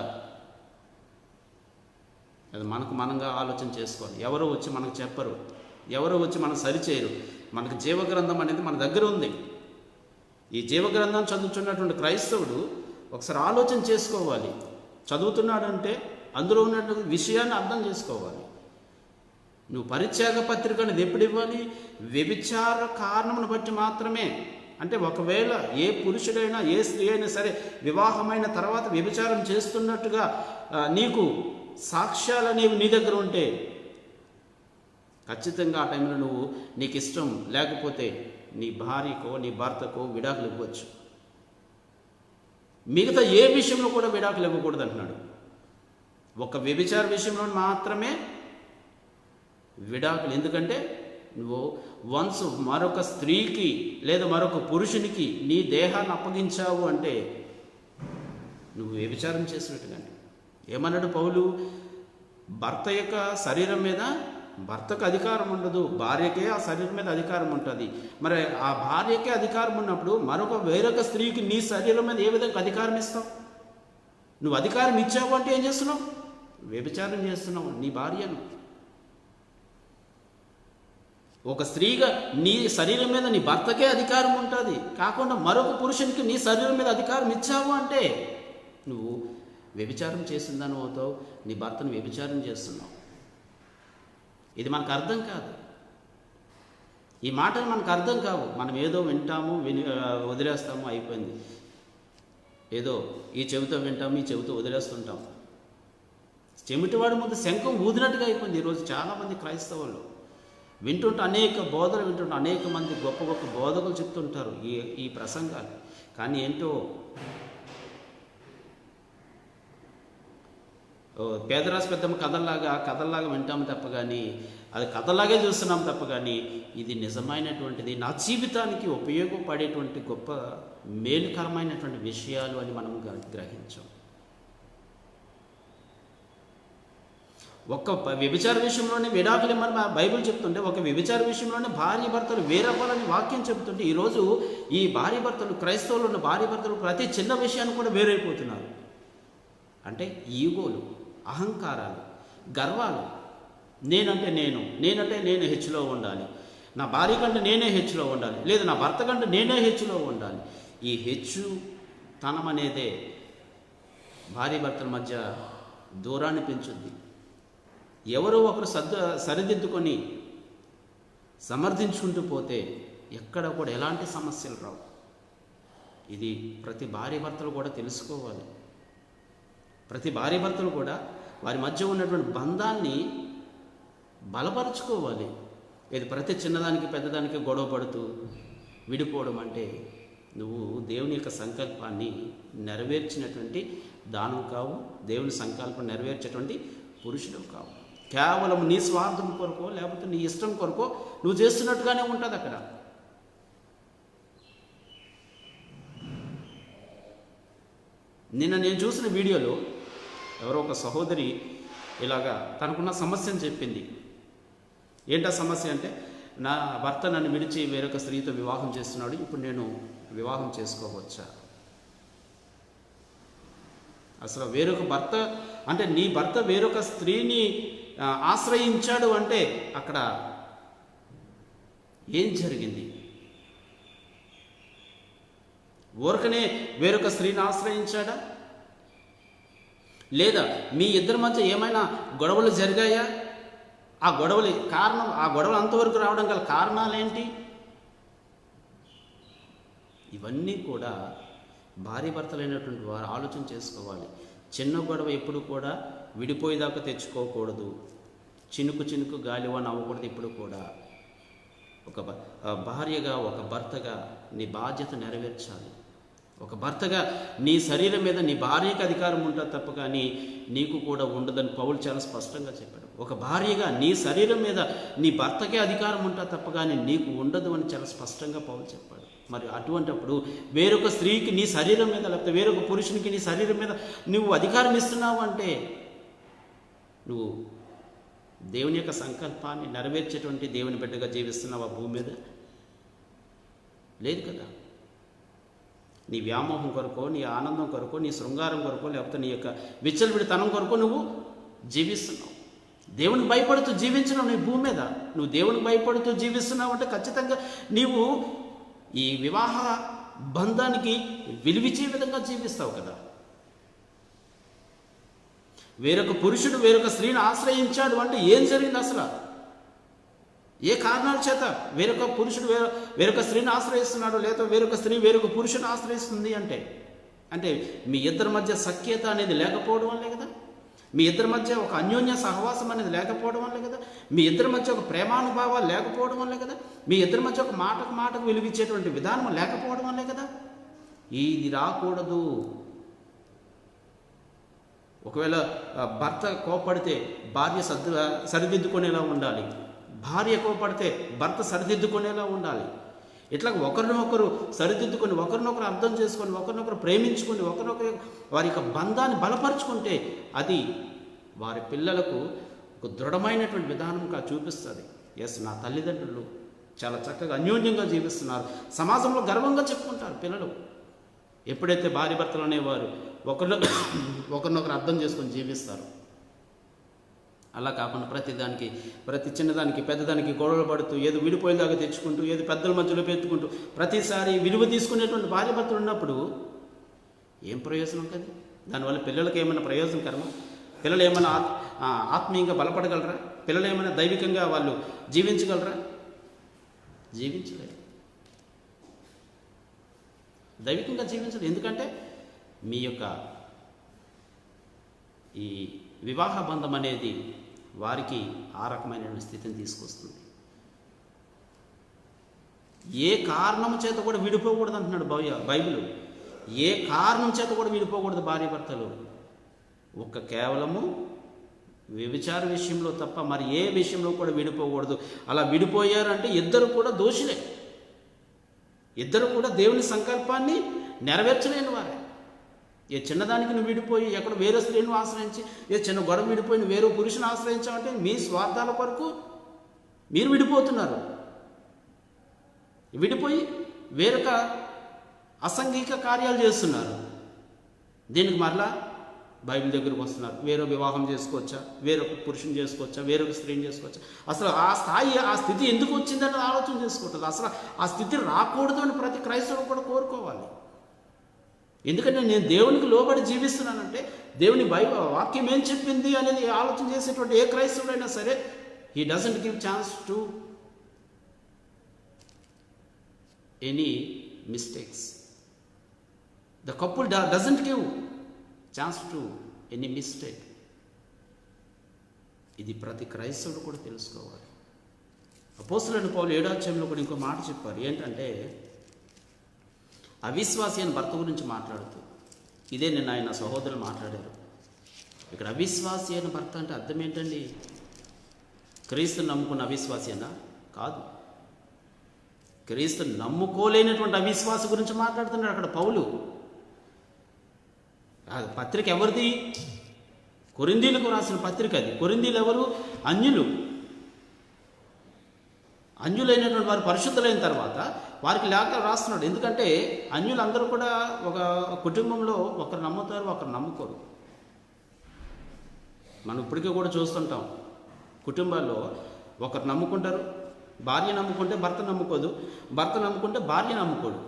అది మనంగా ఆలోచన చేసుకోవాలి. ఎవరో వచ్చి మనకు చెప్పరు, ఎవరో వచ్చి మనం సరిచేయరు. మనకు జీవగ్రంథం అనేది మన దగ్గర ఉంది. ఈ జీవగ్రంథం చదువుతున్నటువంటి క్రైస్తవుడు ఒకసారి ఆలోచన చేసుకోవాలి. చదువుతున్నాడంటే అందులో ఉన్నటువంటి విషయాన్ని అర్థం చేసుకోవాలి. నువ్వు పరిత్యాగ పత్రిక అనేది ఎప్పుడు ఇవ్వాలి? వ్యభిచార కారణమును బట్టి మాత్రమే. అంటే ఒకవేళ ఏ పురుషుడైనా ఏ స్త్రీ అయినా సరే వివాహమైన తర్వాత వ్యభిచారం చేస్తున్నట్టుగా నీకు సాక్ష్యాలు అనేవి నీ దగ్గర ఉంటే ఖచ్చితంగా ఆ టైంలో నువ్వు నీకు ఇష్టం లేకపోతే నీ భార్యకో నీ భర్తకో విడాకులు ఇవ్వచ్చు. మిగతా ఏ విషయంలో కూడా విడాకులు ఇవ్వకూడదు అంటున్నాడు. ఒక వ్యభిచార విషయంలో మాత్రమే విడాకులు. ఎందుకంటే నువ్వు వన్స్ మరొక స్త్రీకి లేదా మరొక పురుషునికి నీ దేహాన్ని అప్పగించావు అంటే నువ్వు వ్యభిచారం చేసినట్టుగానే. ఏమన్నాడు పౌలు? భర్త యొక్క శరీరం మీద భర్తకు అధికారం ఉండదు, భార్యకే ఆ శరీరం మీద అధికారం ఉంటుంది. మరి ఆ భార్యకే అధికారం ఉన్నప్పుడు వేరొక స్త్రీకి నీ శరీరం మీద ఏ విధంగా అధికారం ఇస్తావు? నువ్వు అధికారం ఇచ్చావు అంటే ఏం చేస్తున్నావు? వ్యభిచారం చేస్తున్నావు నీ భార్యను. ఒక స్త్రీగా నీ శరీరం మీద నీ భర్తకే అధికారం ఉంటుంది, కాకుండా మరొక పురుషునికి నీ శరీరం మీద అధికారం ఇచ్చావు అంటే నువ్వు వ్యభిచారం చేసిందని అవుతావు, నీ భర్తను వ్యభిచారం చేస్తున్నావు. ఇది మనకు అర్థం కాదు. ఈ మాటలు మనకు అర్థం కావు. మనం ఏదో వింటాము, వదిలేస్తాము, అయిపోయింది. ఏదో ఈ చెవితో వింటాము, ఈ చెవితో వదిలేస్తుంటాం. చెమిటివాడి ముందు శంఖం ఊదినట్టుగా అయిపోయింది ఈరోజు చాలామంది క్రైస్తవులు. వింటుంటే అనేక బోధలు వింటుంటే అనేక మంది గొప్ప గొప్ప బోధకులు చెప్తుంటారు ఈ ప్రసంగాలు. కానీ ఏంటో పేదరాశి పెద్దమ్మ కథల్లాగా వింటాము తప్ప కానీ అది కథలాగే చూస్తున్నాం తప్ప కానీ ఇది నిజమైనటువంటిది నా జీవితానికి ఉపయోగపడేటువంటి గొప్ప మేలుకరమైనటువంటి విషయాలు అని మనం గ్రహించాం. ఒక్క వ్యభిచార విషయంలోనే విడాకులు ఇమ్మని బైబిల్ చెప్తుంటే, ఒక వ్యభిచార విషయంలోనే భార్య భర్తలు వేరవ్వాలని వాక్యం చెబుతుంటే ఈరోజు ఈ భార్య భర్తలు, క్రైస్తవులు ఉన్న భార్య భర్తలు ప్రతి చిన్న విషయాన్ని కూడా వేరైపోతున్నారు. అంటే ఈగోలు, అహంకారాలు, గర్వాలు. నేనంటే నేను హెచ్చులో ఉండాలి, నా భార్య కంటే నేనే హెచ్చులో ఉండాలి, లేదు నా భర్త కంటే నేనే హెచ్చులో ఉండాలి. ఈ హెచ్చు తనం అనేదే భార్య భర్తల మధ్య దూరాన్ని పెంచుద్ది. ఎవరో ఒకరు సరిదిద్దుకొని సమర్థించుకుంటూ పోతే ఎక్కడ కూడా ఎలాంటి సమస్యలు రావు. ఇది ప్రతి భార్య భర్తలు కూడా తెలుసుకోవాలి. ప్రతి భార్య భర్తలు కూడా వారి మధ్య ఉన్నటువంటి బంధాన్ని బలపరుచుకోవాలి. ఇది ప్రతి చిన్నదానికి పెద్దదానికి గొడవ పడుతూ విడిపోవడం అంటే నువ్వు దేవుని యొక్క సంకల్పాన్ని నెరవేర్చినటువంటి దానం కావు, దేవుని సంకల్పం నెరవేర్చేటువంటి పురుషుడు కావు. కేవలం నీ స్వార్థం కొరకో లేకపోతే నీ ఇష్టం కొరకో నువ్వు చేస్తున్నట్టుగానే ఉంటుంది అక్కడ. నిన్న నేను చూసిన వీడియోలో ఎవరో ఒక సహోదరి ఇలాగా తనకున్న సమస్యను చెప్పింది. ఏంటా సమస్య అంటే, నా భర్త నన్ను విడిచి వేరొక స్త్రీతో వివాహం చేస్తున్నాడు, ఇప్పుడు నేను వివాహం చేసుకోవచ్చా? అసలు వేరొక భర్త అంటే నీ భర్త వేరొక స్త్రీని ఆశ్రయించాడు అంటే అక్కడ ఏం జరిగింది? ఊరకనే వేరొక స్త్రీని ఆశ్రయించాడా? లేదా మీ ఇద్దరి మధ్య ఏమైనా గొడవలు జరిగాయా? ఆ గొడవలు అంతవరకు రావడం గల కారణాలేంటి? ఇవన్నీ కూడా భార్యాభర్తలైనటువంటి వారు ఆలోచన చేసుకోవాలి. చిన్న గొడవ ఎప్పుడు కూడా విడిపోయేదాకా తెచ్చుకోకూడదు. చినుకు చినుకు గాలివాన అవ్వకూడదు. ఎప్పుడు కూడా ఒక భార్యగా, ఒక భర్తగా నీ బాధ్యత నెరవేర్చాలి. ఒక భర్తగా నీ శరీరం మీద నీ భార్యకి అధికారం ఉంటుంది తప్ప కానీ నీకు కూడా ఉండదని పౌలు చాలా స్పష్టంగా చెప్పాడు. ఒక భార్యగా నీ శరీరం మీద నీ భర్తకే అధికారం ఉంటుంది తప్ప కానీ నీకు ఉండదు అని చాలా స్పష్టంగా పౌలు చెప్పాడు. మరి అటువంటిప్పుడు వేరొక స్త్రీకి నీ శరీరం మీద, లేకపోతే వేరొక పురుషునికి నీ శరీరం మీద నువ్వు అధికారం ఇస్తున్నావు అంటే నువ్వు దేవుని యొక్క సంకల్పాన్ని నెరవేర్చేటువంటి దేవుని బిడ్డగా జీవిస్తున్నావు ఆ భూమి మీద? లేదు కదా. నీ వ్యామోహం కొరకో, నీ ఆనందం కొరకో, నీ శృంగారం కొరకో, లేకపోతే నీ యొక్క విచ్చలవిడితనం కొరకో నువ్వు జీవిస్తున్నావు. దేవునికి భయపడుతూ జీవించడం నీ భూమి మీద. నువ్వు దేవునికి భయపడుతూ జీవిస్తున్నావు అంటే ఖచ్చితంగా నీవు ఈ వివాహ బంధానికి విలువిచ్చే విధంగా జీవిస్తావు కదా. వేరొక పురుషుడు వేరొక స్త్రీని ఆశ్రయించాడు అంటే ఏం జరిగింది అసలు? ఏ కారణాల చేత వేరొక పురుషుడు వేరొక స్త్రీని ఆశ్రయిస్తున్నాడు, లేదా వేరొక స్త్రీ వేరొక పురుషుని ఆశ్రయిస్తుంది అంటే మీ ఇద్దరి మధ్య సఖ్యత అనేది లేకపోవడం వల్లే కదా. మీ ఇద్దరి మధ్య ఒక అన్యోన్య సహవాసం అనేది లేకపోవడం వల్లే కదా. మీ ఇద్దరి మధ్య ఒక ప్రేమానుభావాలు లేకపోవడం వల్లే కదా. మీ ఇద్దరి మధ్య ఒక మాటకు విలువిచ్చేటువంటి విధానం లేకపోవడం వల్లే కదా. ఇది రాకూడదు. ఒకవేళ భర్త కోపడితే భార్య సరిదిద్దుకునేలా ఉండాలి. భార్య కోపడితే భర్త సరిదిద్దుకునేలా ఉండాలి. ఇట్లా ఒకరినొకరు సరిదిద్దుకొని, ఒకరినొకరు అర్థం చేసుకొని, ఒకరినొకరు ప్రేమించుకొని, ఒకరినొకరు వారి యొక్క బంధాన్ని బలపరుచుకుంటే అది వారి పిల్లలకు ఒక దృఢమైనటువంటి విధానంగా చూపిస్తుంది. ఎస్, నా తల్లిదండ్రులు చాలా చక్కగా అన్యోన్యంగా జీవిస్తున్నారు, సమాజంలో గర్వంగా చెప్పుకుంటారు పిల్లలు. ఎప్పుడైతే భార్య భర్తలు అనేవారు ఒకరినొకరు అర్థం చేసుకొని జీవిస్తారు. అలా కాకుండా ప్రతి చిన్నదానికి పెద్దదానికి గొడవలు పడుతూ, ఏదో విడిపోయేలాగా తెచ్చుకుంటూ, ఏదో పెద్దల మధ్యలో పెట్టుకుంటూ ప్రతిసారి విలువ తీసుకునేటువంటి భార్య భర్తలు ఉన్నప్పుడు ఏం ప్రయోజనం కదా? దానివల్ల పిల్లలకి ఏమైనా ప్రయోజనకరమా? పిల్లలు ఏమైనా ఆత్మీయంగా బలపడగలరా? పిల్లలు ఏమైనా దైవికంగా వాళ్ళు జీవించగలరా? జీవించలేరు. దైవికంగా జీవించలేదు. ఎందుకంటే మీ యొక్క ఈ వివాహ బంధం అనేది వారికి ఆ రకమైన స్థితిని తీసుకొస్తుంది. ఏ కారణం చేత కూడా విడిపోకూడదు అంటున్నాడు బైబిల్. ఏ కారణం చేత కూడా విడిపోకూడదు భార్య భర్తలు. కేవలము వ్యభిచార విషయంలో తప్ప మరి ఏ విషయంలో కూడా విడిపోకూడదు. అలా విడిపోయారంటే ఇద్దరు కూడా దోషులే. ఇద్దరు కూడా దేవుని సంకల్పాన్ని నెరవేర్చలేని వారే. ఏ చిన్నదానికి నువ్వు విడిపోయి ఎక్కడ వేరే స్త్రీని ఆశ్రయించి, ఏ చిన్న గొడవ విడిపోయి నువ్వు వేరే పురుషుని ఆశ్రయించావంటే మీ స్వార్థాల కొరకు మీరు విడిపోతున్నారు. విడిపోయి వేరొక అసంఘిక కార్యాలు చేస్తున్నారు. దీనికి మరలా బైబిల్ దగ్గరకు వస్తున్నారు. వేరే వివాహం చేసుకోవచ్చా, వేరొక పురుషుని చేసుకోవచ్చా, వేరొక స్త్రీని చేసుకోవచ్చా? అసలు ఆ స్థితి ఎందుకు వచ్చిందని ఆలోచన చేసుకుంటుంది. అసలు ఆ స్థితి రాకూడదు అని ప్రతి క్రైస్తవుడు కూడా కోరుకోవాలి. ఎందుకంటే నేను దేవునికి లోబడి జీవిస్తున్నానంటే దేవుని వాక్యం ఏం చెప్పింది అనేది ఆలోచన చేసేటువంటి ఏ క్రైస్తవుడైనా సరే, he doesn't give chance to any mistakes. The couple doesn't give chance to any mistake. ఇది ప్రతి క్రైస్తవుడు కూడా తెలుసుకోవాలి. అపోస్తలుడైన పౌలు 7వ అధ్యాయంలో కూడా ఇంకో మాట చెప్పారు. ఏంటంటే అవిశ్వాసి అని భర్త గురించి మాట్లాడుతూ, ఇదే నిన్న ఆయన సహోదరులు మాట్లాడారు. ఇక్కడ అవిశ్వాసి అయిన భర్త అంటే అర్థం ఏంటండి? క్రీస్తుని నమ్ముకున్న అవిశ్వాసి అన్నా? కాదు. క్రీస్తుని నమ్ముకోలేనటువంటి అవిశ్వాసి గురించి మాట్లాడుతున్నాడు అక్కడ పౌలు. పత్రిక ఎవరిది? కొరింథీయులకు రాసిన పత్రిక అది. కొరింథీయులు ఎవరు? అన్యులైనటువంటి వారు పరిశుద్ధులైన తర్వాత వారికి లేఖ రాస్తున్నాడు. ఎందుకంటే అన్యులందరూ కూడా ఒక కుటుంబంలో ఒకరు నమ్ముతారు, ఒకరు నమ్ముకోరు. మనం ఇప్పటికీ కూడా చూస్తుంటాం. కుటుంబాల్లో ఒకరు నమ్ముకుంటారు, భార్య నమ్ముకుంటే భర్త నమ్ముకోదు, భర్త నమ్ముకుంటే భార్య నమ్ముకోడు.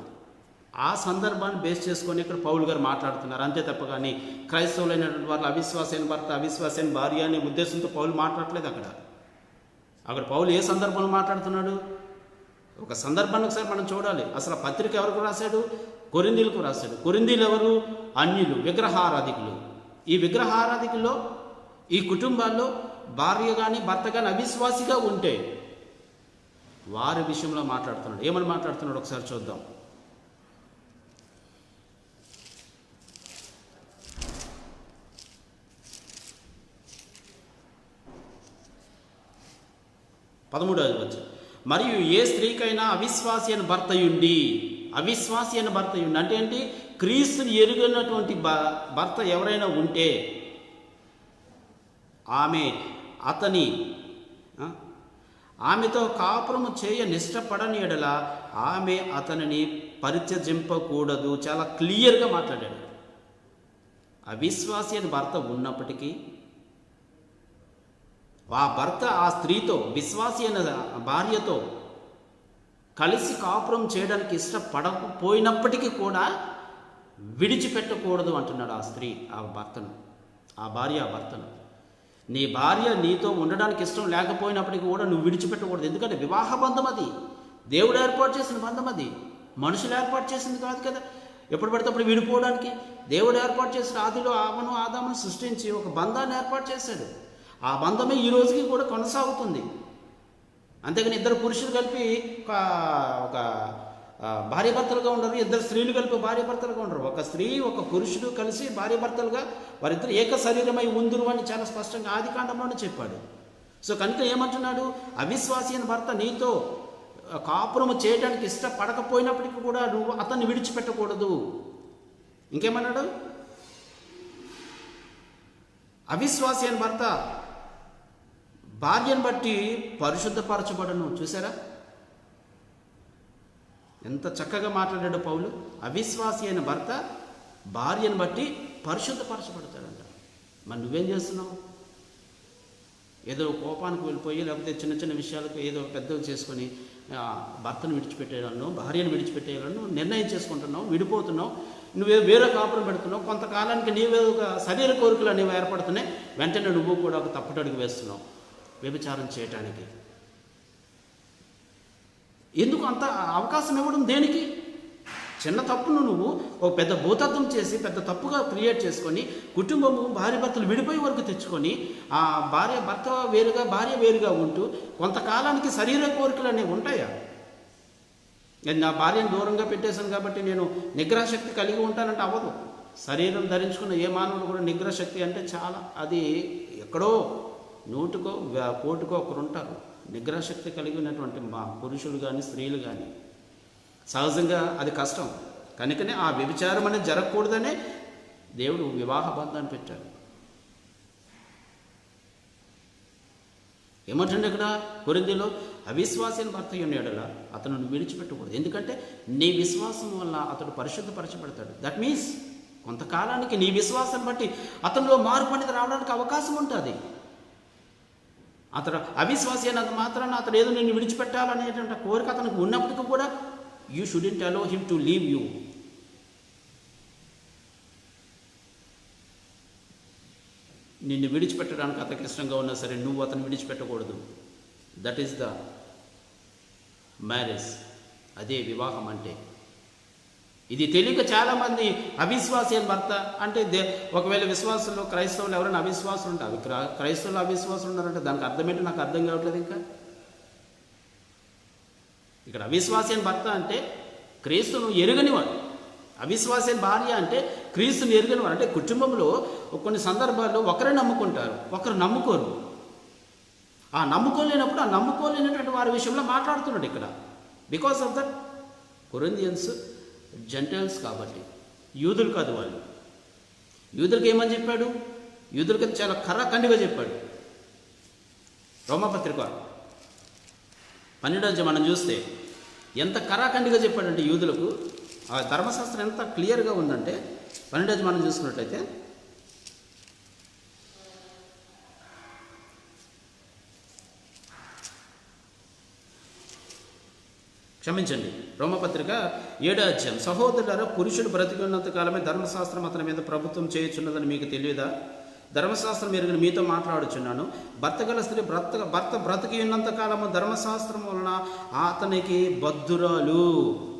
ఆ సందర్భాన్ని బేస్ చేసుకొని ఇక్కడ పౌలు గారు మాట్లాడుతున్నారు. అంతే తప్ప కానీ క్రైస్తవులైనటువంటి వాళ్ళు అవిశ్వాసైన భర్త అవిశ్వాసైన భార్య అనే ఉద్దేశంతో పౌలు మాట్లాడలేదు. అక్కడ పౌలు ఏ సందర్భంలో మాట్లాడుతున్నాడు? ఒక సందర్భాన్ని ఒకసారి మనం చూడాలి. అసలు పత్రిక ఎవరికి రాశాడు? కొరింథీయులకు రాశాడు. కొరింథీయులు ఎవరు? అన్యులు, విగ్రహారాధికులు. ఈ విగ్రహారాధికుల్లో ఈ కుటుంబాల్లో భార్య కానీ భర్త కానీ అవిశ్వాసిగా ఉంటే వారి విషయంలో మాట్లాడుతున్నాడు. ఏమని మాట్లాడుతున్నాడు ఒకసారి చూద్దాం. పదమూడవ వచనం. మరియు ఏ స్త్రీకైనా అవిశ్వాసి అయిన భర్తయుండి అంటే ఏంటి? క్రీస్తుని ఎరుగనటువంటి భర్త ఎవరైనా ఉంటే ఆమెతో కాపురము చేయ నిష్టపడని ఎడల ఆమె అతనిని పరిత్యజింపకూడదు. చాలా క్లియర్గా మాట్లాడాడు. అవిశ్వాసి అని భర్త ఉన్నప్పటికీ ఆ భర్త ఆ స్త్రీతో, విశ్వాసి అయిన భార్యతో కలిసి కాపురం చేయడానికి ఇష్టపడకపోయినప్పటికీ కూడా విడిచిపెట్టకూడదు అంటున్నాడు ఆ స్త్రీ ఆ భర్తను, ఆ భార్య ఆ భర్తను. నీ భార్య నీతో ఉండడానికి ఇష్టం లేకపోయినప్పటికీ కూడా నువ్వు విడిచిపెట్టకూడదు. ఎందుకంటే వివాహ బంధం అది, దేవుడు ఏర్పాటు చేసిన బంధం అది, మనుషులు ఏర్పాటు చేసింది కాదు కదా. ఎప్పుడు పడితే అప్పుడు విడిపోవడానికి దేవుడు ఏర్పాటు చేసిన ఆదిలో ఆదామును సృష్టించి ఒక బంధాన్ని ఏర్పాటు చేశాడు. ఆ బంధమే ఈ రోజుకి కూడా కొనసాగుతుంది. అంతేగాని ఇద్దరు పురుషులు కలిపి ఒక భార్యాభర్తలుగా ఉండరు, ఇద్దరు స్త్రీలు కలిపి భార్యాభర్తలుగా ఉండరు. ఒక స్త్రీ ఒక పురుషుడు కలిసి భార్యాభర్తలుగా వారిద్దరు ఏక శరీరమై ఉందురు అని చాలా స్పష్టంగా ఆదికాండంలోనే చెప్పాడు. సో కనుక ఏమంటున్నాడు? అవిశ్వాసి అయిన భర్త నీతో కాపురము చేయడానికి ఇష్టపడకపోయినప్పటికీ కూడా నువ్వు అతన్ని విడిచిపెట్టకూడదు. ఇంకేమన్నాడు? అవిశ్వాసి అయిన భర్త భార్యను బట్టి పరిశుద్ధపరచబడను. చూసారా ఎంత చక్కగా మాట్లాడాడు పౌలు. అవిశ్వాసి అయిన భర్త భార్యను బట్టి పరిశుద్ధపరచబడతాడంట. మరి నువ్వేం చేస్తున్నావు? ఏదో కోపానికి వెళ్ళిపోయి లేకపోతే చిన్న చిన్న విషయాలకు ఏదో పెద్దవి చేసుకొని భర్తను విడిచిపెట్టేయాలను, భార్యను విడిచిపెట్టేయాలను నిర్ణయం చేసుకుంటున్నావు, విడిపోతున్నావు, నువ్వే వేరే కాపురం పెడుతున్నావు. కొంతకాలానికి నీవే ఒక శరీర కోరికలు అనేవి ఏర్పడుతున్నాయి. వెంటనే నువ్వు కూడా ఒక తప్పుటడుగు వేస్తున్నావు వ్యభిచారం చేయటానికి. ఎందుకు అంత అవకాశం ఇవ్వడం? దేనికి? చిన్న తప్పును నువ్వు ఒక పెద్ద భూతత్వం చేసి పెద్ద తప్పుగా క్రియేట్ చేసుకొని కుటుంబము భార్య భర్తలు విడిపోయే వరకు తెచ్చుకొని ఆ భర్త వేరుగా భార్య వేరుగా ఉంటూ కొంతకాలానికి శరీర కోరికలు అనేవి ఉంటాయా? నేను నా భార్యను దూరంగా పెట్టేశాను కాబట్టి నేను నిగ్రహశక్తి కలిగి ఉంటానంటే అవ్వదు. శరీరం ధరించుకున్న ఏ మానవుడు కూడా నిగ్రహశక్తి అంటే చాలా, అది ఎక్కడో 100కో 1,00,00,000కో ఒకరు ఉంటారు నిగ్రహశక్తి కలిగి ఉన్నటువంటి పురుషులు కానీ స్త్రీలు కానీ. సహజంగా అది కష్టం. కనుకనే ఆ వ్యభిచారం అనేది జరగకూడదనే దేవుడు వివాహ బంధాన్ని పెట్టాడు. ఏమంటుండే ఇక్కడ కొరింథీలో? అవిశ్వాసిన భర్త ఉన్నాడల అతను విడిచిపెట్టకూడదు. ఎందుకంటే నీ విశ్వాసం వల్ల అతడు పరిశుద్ధపరచబడతాడు. దట్ మీన్స్ కొంతకాలానికి నీ విశ్వాసం బట్టి అతనిలో మార్పు అనేది రావడానికి అవకాశం ఉంటుంది. అతడు అవిశ్వాసి అయినంత మాత్రాన అతడు ఏదో నిన్ను విడిచిపెట్టాలనేటువంటి కోరిక అతనికి ఉన్నప్పటికీ కూడా you shouldn't allow him to leave you. నిన్ను విడిచిపెట్టడానికి అతనికి ఇష్టంగా ఉన్నా సరే నువ్వు అతను విడిచిపెట్టకూడదు. That is the marriage. అదే వివాహం అంటే. ఇది తెలియక చాలామంది అవిశ్వాసి అని భర్త అంటే ఒకవేళ విశ్వాసంలో క్రైస్తవులు ఎవరైనా అవిశ్వాసులు ఉంటారు, క్రైస్తవులు అవిశ్వాసులు ఉన్నారంటే దానికి అర్థమేంటి నాకు అర్థం కావట్లేదు. ఇంకా ఇక్కడ అవిశ్వాసి అని భర్త అంటే క్రీస్తును ఎరుగనివాడు, అవిశ్వాసి అని భార్య అంటే క్రీస్తుని ఎరుగనివాడు. అంటే కుటుంబంలో కొన్ని సందర్భాల్లో ఒకరే నమ్ముకుంటారు, ఒకరు నమ్ముకోరు. ఆ నమ్ముకోలేనప్పుడు ఆ నమ్ముకోలేనటువంటి వారి విషయంలో మాట్లాడుతున్నాడు ఇక్కడ. Because of that Corinthians Gentiles కాబట్టి, యూదులు కాదు వాళ్ళు. యూదులకు ఏమని చెప్పాడు? యూదులకి చాలా కర్రకండిగా చెప్పాడు. రోమపత్రిక 12 మనం చూస్తే ఎంత కరాఖండిగా చెప్పాడంటే యూదులకు ఆ ధర్మశాస్త్రం ఎంత క్లియర్గా ఉందంటే 12 మనం చూసుకున్నట్లయితే క్షమించండి, రోమపత్రిక 7వ అధ్యాయం. సహోదరులారా, పురుషుడు బ్రతికి ఉన్నంత కాలమే ధర్మశాస్త్రం అతని మీద ప్రభుత్వం చేయుచున్నదని మీకు తెలియదా? ధర్మశాస్త్రం ఎరుగని మీతో మాట్లాడుచున్నాను. భర్త గల స్త్రీ భర్త బ్రతికి ఉన్నంత కాలము ధర్మశాస్త్రం వలన అతనికి బద్ధురాలు.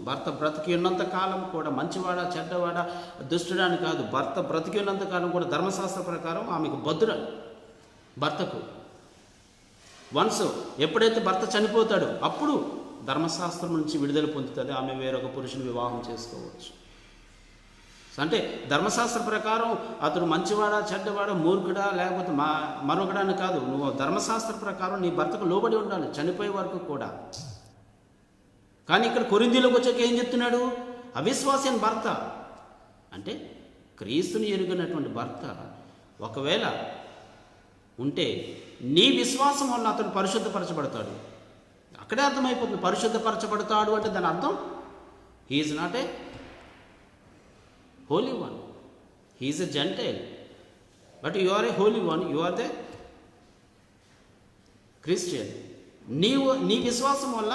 భర్త బ్రతికి ఉన్నంత కాలం కూడా, మంచివాడా చెడ్డవాడా దుష్టుడా అని కాదు, భర్త బ్రతికి ఉన్నంత కాలం కూడా ధర్మశాస్త్ర ప్రకారం ఆమెకు బద్ధురాలు. భర్తకు వన్స్ ఎప్పుడైతే భర్త చనిపోతాడో అప్పుడు ధర్మశాస్త్రం నుంచి విడుదల పొందుతుంది, ఆమె వేరొక పురుషుని వివాహం చేసుకోవచ్చు. అంటే ధర్మశాస్త్ర ప్రకారం అతడు మంచివాడా చెడ్డవాడా మూర్ఖుడా లేకపోతే మరొకడా అని కాదు, నువ్వు ధర్మశాస్త్ర ప్రకారం నీ భర్తకు లోబడి ఉండాలి చనిపోయే వరకు కూడా. కానీ ఇక్కడ కొరింథీలోకి వచ్చాక ఏం చెప్తున్నాడు? అవిశ్వాసి అని భర్త అంటే క్రీస్తుని ఎరుగనటువంటి భర్త ఒకవేళ ఉంటే నీ విశ్వాసం వల్ల అతడు పరిశుద్ధపరచబడతాడు. అక్కడే అర్థమైపోతుంది, పరిశుద్ధపరచబడతాడు అంటే దాని అర్థం he is not a holy one, he is a gentile, but you are a holy one, you are the Christian. నీ విశ్వాసం వల్ల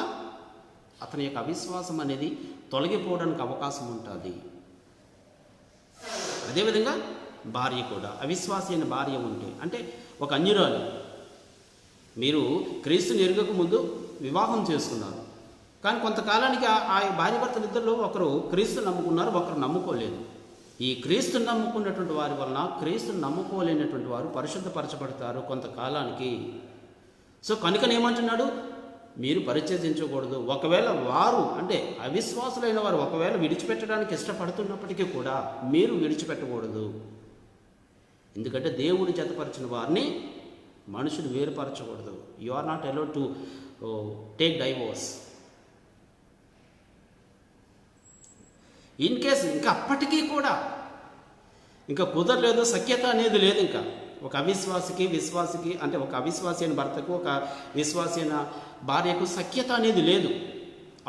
అతని యొక్క అవిశ్వాసం అనేది తొలగిపోవడానికి అవకాశం ఉంటుంది. అదేవిధంగా భార్య కూడా, అవిశ్వాసి అయిన భార్య ఉంటే, అంటే ఒక అన్యురాలు, మీరు క్రీస్తుని ఎరుగక ముందు వివాహం చేసుకున్నారు, కానీ కొంతకాలానికి ఆ భార్య భర్తలు ఇద్దరిలో ఒకరు క్రీస్తుని నమ్ముకున్నారు, ఒకరు నమ్ముకోలేదు. ఈ క్రీస్తుని నమ్ముకున్నటువంటి వారి వలన క్రీస్తుని నమ్ముకోలేనటువంటి వారు పరిశుద్ధపరచబడతారు కొంతకాలానికి. సో కనుకనేమంటున్నాడు? మీరు పరిచయించకూడదు. ఒకవేళ వారు అంటే అవిశ్వాసులైన వారు ఒకవేళ విడిచిపెట్టడానికి ఇష్టపడుతున్నప్పటికీ కూడా మీరు విడిచిపెట్టకూడదు. ఎందుకంటే దేవుడు జతపరిచిన వారిని మనుషులు వేరుపరచకూడదు. You are not allowed to take divorce. In case ఇంకా అప్పటికీ కూడా ఇంకా కుదరలేదు, సఖ్యత అనేది లేదు, ఇంకా ఒక అవిశ్వాసికి విశ్వాసికి అంటే ఒక అవిశ్వాసి అయిన భర్తకు ఒక విశ్వాసి అయిన భార్యకు సఖ్యత అనేది లేదు,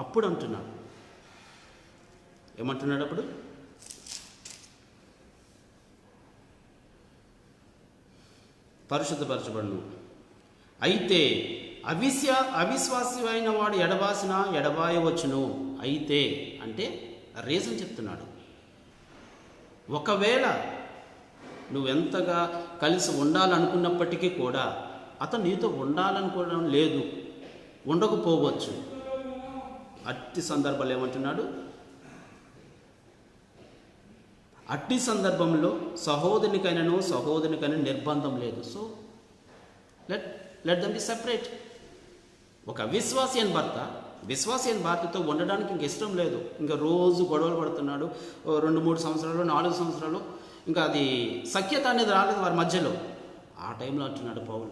అప్పుడు అంటున్నాడు. ఏమంటున్నాడు అప్పుడు? పరిశుద్ధపరచబడును. అయితే అవిశ్వాసి అయిన వాడు ఎడబాసిన ఎడబాయవచ్చును. అయితే అంటే రీజన్ చెప్తున్నాడు. ఒకవేళ నువ్వెంతగా కలిసి ఉండాలనుకున్నప్పటికీ కూడా అతను నీతో ఉండాలనుకోవడం లేదు, ఉండకపోవచ్చు. అట్టి సందర్భాలు ఏమంటున్నాడు? అట్టి సందర్భంలో సహోదరునికైనా నిర్బంధం లేదు. So let them be separate. ఒక అవిశ్వాసి అయిన భార్యతో ఉండడానికి ఇంక ఇష్టం లేదు, ఇంకా రోజు గొడవలు పడుతున్నాడు, 2-3 సంవత్సరాలు 4 సంవత్సరాలు ఇంకా అది సఖ్యత అనేది రాలేదు వారి మధ్యలో. ఆ టైంలో అంటున్నాడు పౌలు,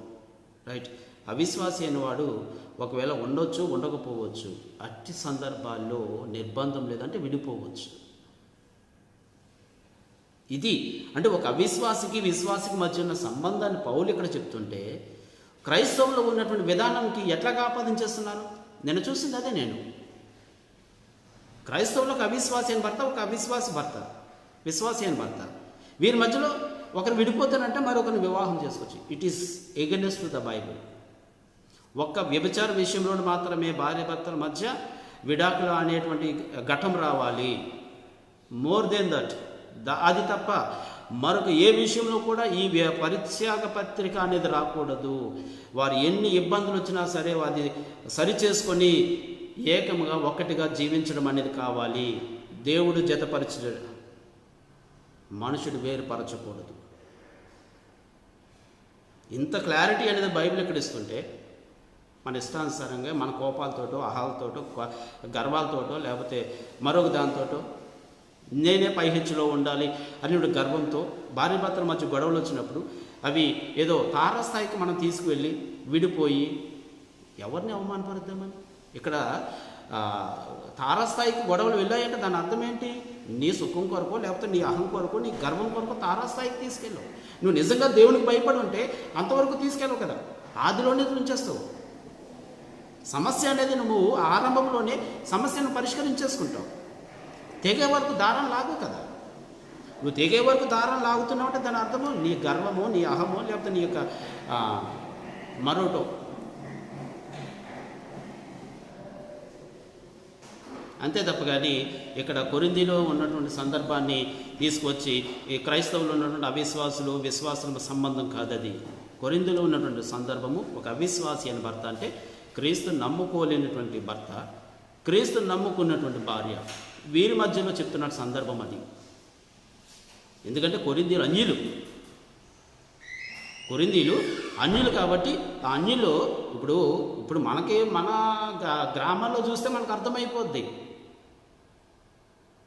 రైట్, అవిశ్వాసి అయిన వాడు ఒకవేళ ఉండొచ్చు ఉండకపోవచ్చు, అట్టి సందర్భాల్లో నిర్బంధం లేదంటే విడిపోవచ్చు. ఇది అంటే ఒక అవిశ్వాసికి విశ్వాసికి మధ్య ఉన్న సంబంధాన్ని పౌలు ఇక్కడ చెప్తుంటే క్రైస్తవులో ఉన్నటువంటి విధానానికి ఎట్లాగా ఆపాదించేస్తున్నారు? నేను చూసింది అదే. నేను క్రైస్తవులకు అవిశ్వాసి అయిన భర్త, ఒక అవిశ్వాసి భర్త, విశ్వాసి అయిన భర్త, వీరి మధ్యలో ఒకరు విడిపోతారంటే మరొకరిని వివాహం చేసుకోవచ్చు. It is against to the Bible. ఒక్క వ్యభిచార విషయంలో మాత్రమే భార్య భర్తల మధ్య విడాకులు అనేటువంటి ఘటం రావాలి. మోర్ దెన్ దట్ అది తప్ప మరొక ఏ విషయంలో కూడా ఈ పరిత్యాగ పత్రిక అనేది రాకూడదు. వారు ఎన్ని ఇబ్బందులు వచ్చినా సరే అది సరిచేసుకొని ఏకముగా ఒక్కటిగా జీవించడం అనేది కావాలి. దేవుడు జతపరచడు, మనుషుడు వేరుపరచకూడదు. ఇంత క్లారిటీ అనేది బైబిల్ ఇక్కడ ఇస్తుంటే మన ఇష్టానుసారంగా మన కోపాలతోటో అహాలతోటో గర్వాలతోటో లేకపోతే మరొక దానితోటో నేనే పైహెచ్చులో ఉండాలి అని గర్వంతో భార్య భర్తల మధ్య గొడవలు వచ్చినప్పుడు అవి ఏదో తారాస్థాయికి మనం తీసుకువెళ్ళి విడిపోయి ఎవరిని అవమానపరుద్దామని. ఇక్కడ తారాస్థాయికి గొడవలు వెళ్ళాయంటే దాని అర్థం ఏంటి? నీ సుఖం కొరకు లేకపోతే నీ అహం కొరకు నీ గర్వం కొరకు తారాస్థాయికి తీసుకెళ్ళవు. నువ్వు నిజంగా దేవునికి భయపడి ఉంటే అంతవరకు తీసుకెళ్ళవు కదా, ఆదిలోనే ఉంచేస్తావు. సమస్య అనేది నువ్వు ఆరంభంలోనే సమస్యను పరిష్కరించేసుకుంటావు. తెగే వరకు దారం లాగు కదా. నువ్వు తెగే వరకు దారం లాగుతున్నావు అంటే దాని అర్థము నీ గర్వమో నీ అహమో లేకపోతే నీ యొక్క మరోటో. అంతే తప్ప కానీ ఇక్కడ కొరింథీలో ఉన్నటువంటి సందర్భాన్ని తీసుకొచ్చి ఈ క్రైస్తవులు ఉన్నటువంటి అవిశ్వాసులు విశ్వాసుల సంబంధం కాదది. కొరింథీలో ఉన్నటువంటి సందర్భము ఒక అవిశ్వాసి అయిన భర్త అంటే క్రీస్తు నమ్ముకోలేనటువంటి భర్త, క్రీస్తు నమ్ముకున్నటువంటి భార్య, వీరి మధ్యలో చెప్తున్న సందర్భం అది. ఎందుకంటే కొరింథీలు అన్యులు కాబట్టి ఆ అన్యులు ఇప్పుడు మనకి మన గ్రామాల్లో చూస్తే మనకు అర్థమైపోద్ది,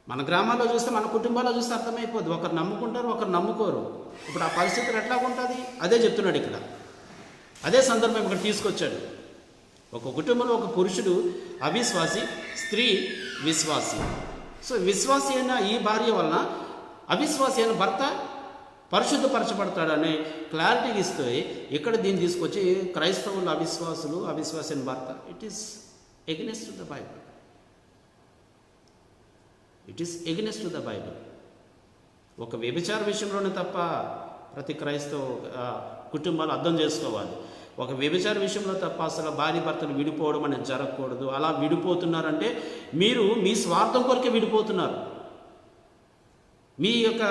మన గ్రామాల్లో చూస్తే మన కుటుంబాల్లో చూస్తే అర్థమైపోద్ది. ఒకరు నమ్ముకుంటారు, ఒకరు నమ్ముకోరు. ఇప్పుడు ఆ పరిస్థితులు ఎట్లా ఉంటుంది అదే చెప్తున్నాడు ఇక్కడ. అదే సందర్భం ఇక్కడ తీసుకొచ్చాడు. ఒక కుటుంబంలో ఒక పురుషుడు అవిశ్వాసి, స్త్రీ విశ్వాసి. సో విశ్వాసి అయిన ఈ భార్య వలన అవిశ్వాసి అయిన భర్త పరిశుద్ధపరచబడతాడనే క్లారిటీ ఇస్తే ఇక్కడ దీన్ని తీసుకొచ్చి క్రైస్తవులు అవిశ్వాసి అయిన భర్త, it is against to the Bible. ఒక వ్యభిచార విషయంలోనే తప్ప ప్రతి క్రైస్తవ కుటుంబాలు అర్థం చేసుకోవాలి. ఒక వ్యభిచార విషయంలో తప్ప అసలు భార్య భర్తలు విడిపోవడం అనేది జరగకూడదు. అలా విడిపోతున్నారంటే మీరు మీ స్వార్థం కొరకే విడిపోతున్నారు, మీ యొక్క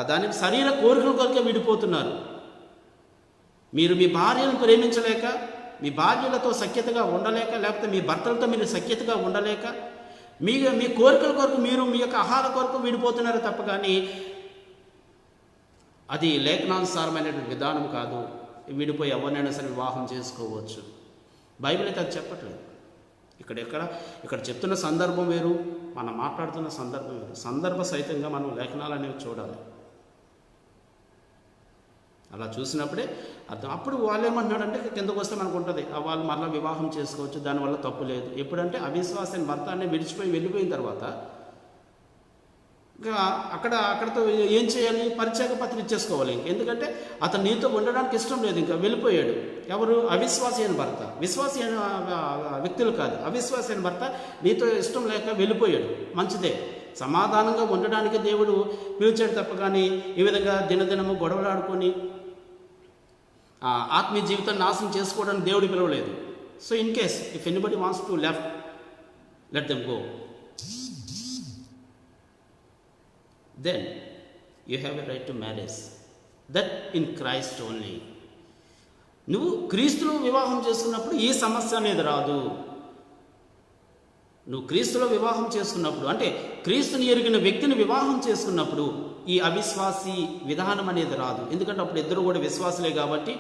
దానికి శరీర కోరికల కొరకే విడిపోతున్నారు. మీరు మీ భార్యను ప్రేమించలేక, మీ భార్యలతో సఖ్యతగా ఉండలేక, లేకపోతే మీ భర్తలతో మీరు సఖ్యతగా ఉండలేక, మీ కోరికల కొరకు మీరు మీ యొక్క ఆహార కొరకు విడిపోతున్నారు తప్ప కానీ అది లేఖనానుసారమైనటువంటి విధానం కాదు. విడిపోయి ఎవరినైనా సరే వివాహం చేసుకోవచ్చు. బైబిల్ అయితే అది చెప్పట్లేదు. ఇక్కడ చెప్తున్న సందర్భం వేరు, మనం మాట్లాడుతున్న సందర్భం వేరు. సందర్భ సహితంగా మనం లేఖనాలు అనేవి చూడాలి. అలా చూసినప్పుడే అర్థం. అప్పుడు వాళ్ళు ఏమంటున్నాడంటే కిందకు వస్తే మనకు ఉంటుంది, వాళ్ళు మరలా వివాహం చేసుకోవచ్చు, దానివల్ల తప్పు లేదు. ఎప్పుడంటే అవిశ్వాసాన్ని భర్తాన్ని వెళ్ళిపోయిన తర్వాత ఇంకా అక్కడతో ఏం చేయాలి, పరిచయ పత్రం ఇచ్చేసుకోవాలి. ఎందుకంటే అతను నీతో ఉండడానికి ఇష్టం లేదు, ఇంకా వెళ్ళిపోయాడు. ఎవరు? అవిశ్వాసి అయిన భర్త. విశ్వాసి అయిన వ్యక్తులు కాదు, అవిశ్వాసి అయిన భర్త నీతో ఇష్టం లేక వెళ్ళిపోయాడు. మంచిదే, సమాధానంగా ఉండడానికి దేవుడు పిలిచాడు తప్ప కానీ ఈ విధంగా దినదినము గొడవలాడుకొని ఆత్మీయ జీవితాన్ని నాశనం చేసుకోవడానికి దేవుడు పిలవలేదు. So in case if anybody wants to let them go, then you have a right to marriage, that in Christ only. నువ్వు క్రీస్తులో వివాహం చేసుకున్నప్పుడు ఈ సమస్య అనేది రాదు. నువ్వు క్రీస్తులో వివాహం చేసుకున్నప్పుడు అంటే క్రీస్తుని ఎరిగిన వ్యక్తిని వివాహం చేసుకున్నప్పుడు ఈ అవిశ్వాసి విధానం అనేది రాదు. ఎందుకంటే అప్పుడు ఇద్దరు కూడా విశ్వాసులే కాబట్టి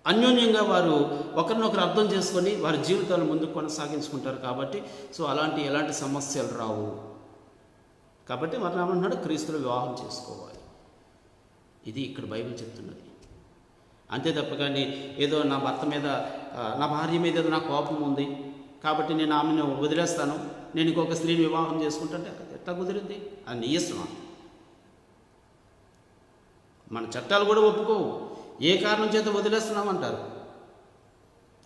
అన్యోన్యంగా వారు ఒకరినొకరు అర్థం చేసుకొని వారి జీవితాలు ముందుకు కొనసాగించుకుంటారు కాబట్టి సో ఎలాంటి సమస్యలు రావు. కాబట్టి మరి ఏమన్నాడు? క్రీస్తులో వివాహం చేసుకోవాలి. ఇది ఇక్కడ బైబిల్ చెప్తున్నది. అంతే తప్ప కానీ ఏదో నా భర్త మీద నా భార్య మీద ఏదో నా కోపం ఉంది కాబట్టి నేను ఆమెను వదిలేస్తాను, నేను ఇంకొక స్త్రీని వివాహం చేసుకుంటుంటే ఎట్లా కుదిరింది? అది నీ ఇష్టమా? మన చట్టాలు కూడా ఒప్పుకోవు. ఏ కారణం చేత వదిలేస్తున్నామంటారు.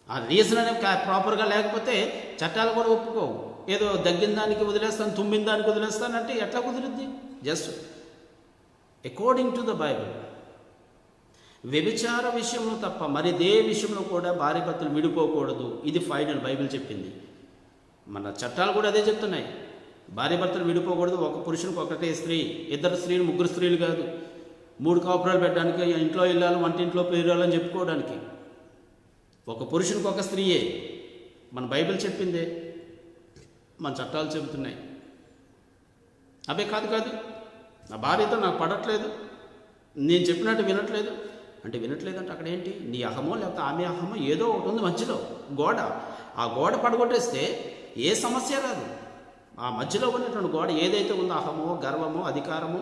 ఆ రీజన్ అనేది ప్రాపర్గా లేకపోతే చట్టాలు కూడా ఒప్పుకోవు. ఏదో దగ్గిన దానికి వదిలేస్తాను, తుమ్మిన దానికి వదిలేస్తాను అంటే ఎట్లా కుదిరిద్ది? Just according to the Bible. వ్యభిచార విషయంలో తప్ప మరి ఏ విషయంలో కూడా భార్య భర్తలు విడిపోకూడదు. ఇది ఫైనల్, బైబిల్ చెప్పింది. మన చట్టాలు కూడా అదే చెప్తున్నాయి. భార్య భర్తలు విడిపోకూడదు. ఒక పురుషునికి ఒకటే స్త్రీ, ఇద్దరు స్త్రీలు, ముగ్గురు స్త్రీలు కాదు. 3 కాపురాలు పెట్టడానికి, ఇంట్లో వెళ్ళాలి, వంటింట్లో పేరాలని చెప్పుకోవడానికి ఒక పురుషునికి ఒక స్త్రీయే. మన బైబిల్ చెప్పిందే, మన చట్టాలు చెబుతున్నాయి. అవే కాదు నా భార్యతో నాకు పడట్లేదు, నేను చెప్పినట్టు వినట్లేదు అంటే అక్కడ ఏంటి? నీ అహమో లేకపోతే ఆమె అహమో ఏదో ఒకటి ఉంది మధ్యలో గోడ. ఆ గోడ పడగొట్టేస్తే ఏ సమస్య రాదు. ఆ మధ్యలో ఉన్నటువంటి గోడ ఏదైతే ఉందో, అహమో గర్వమో అధికారమో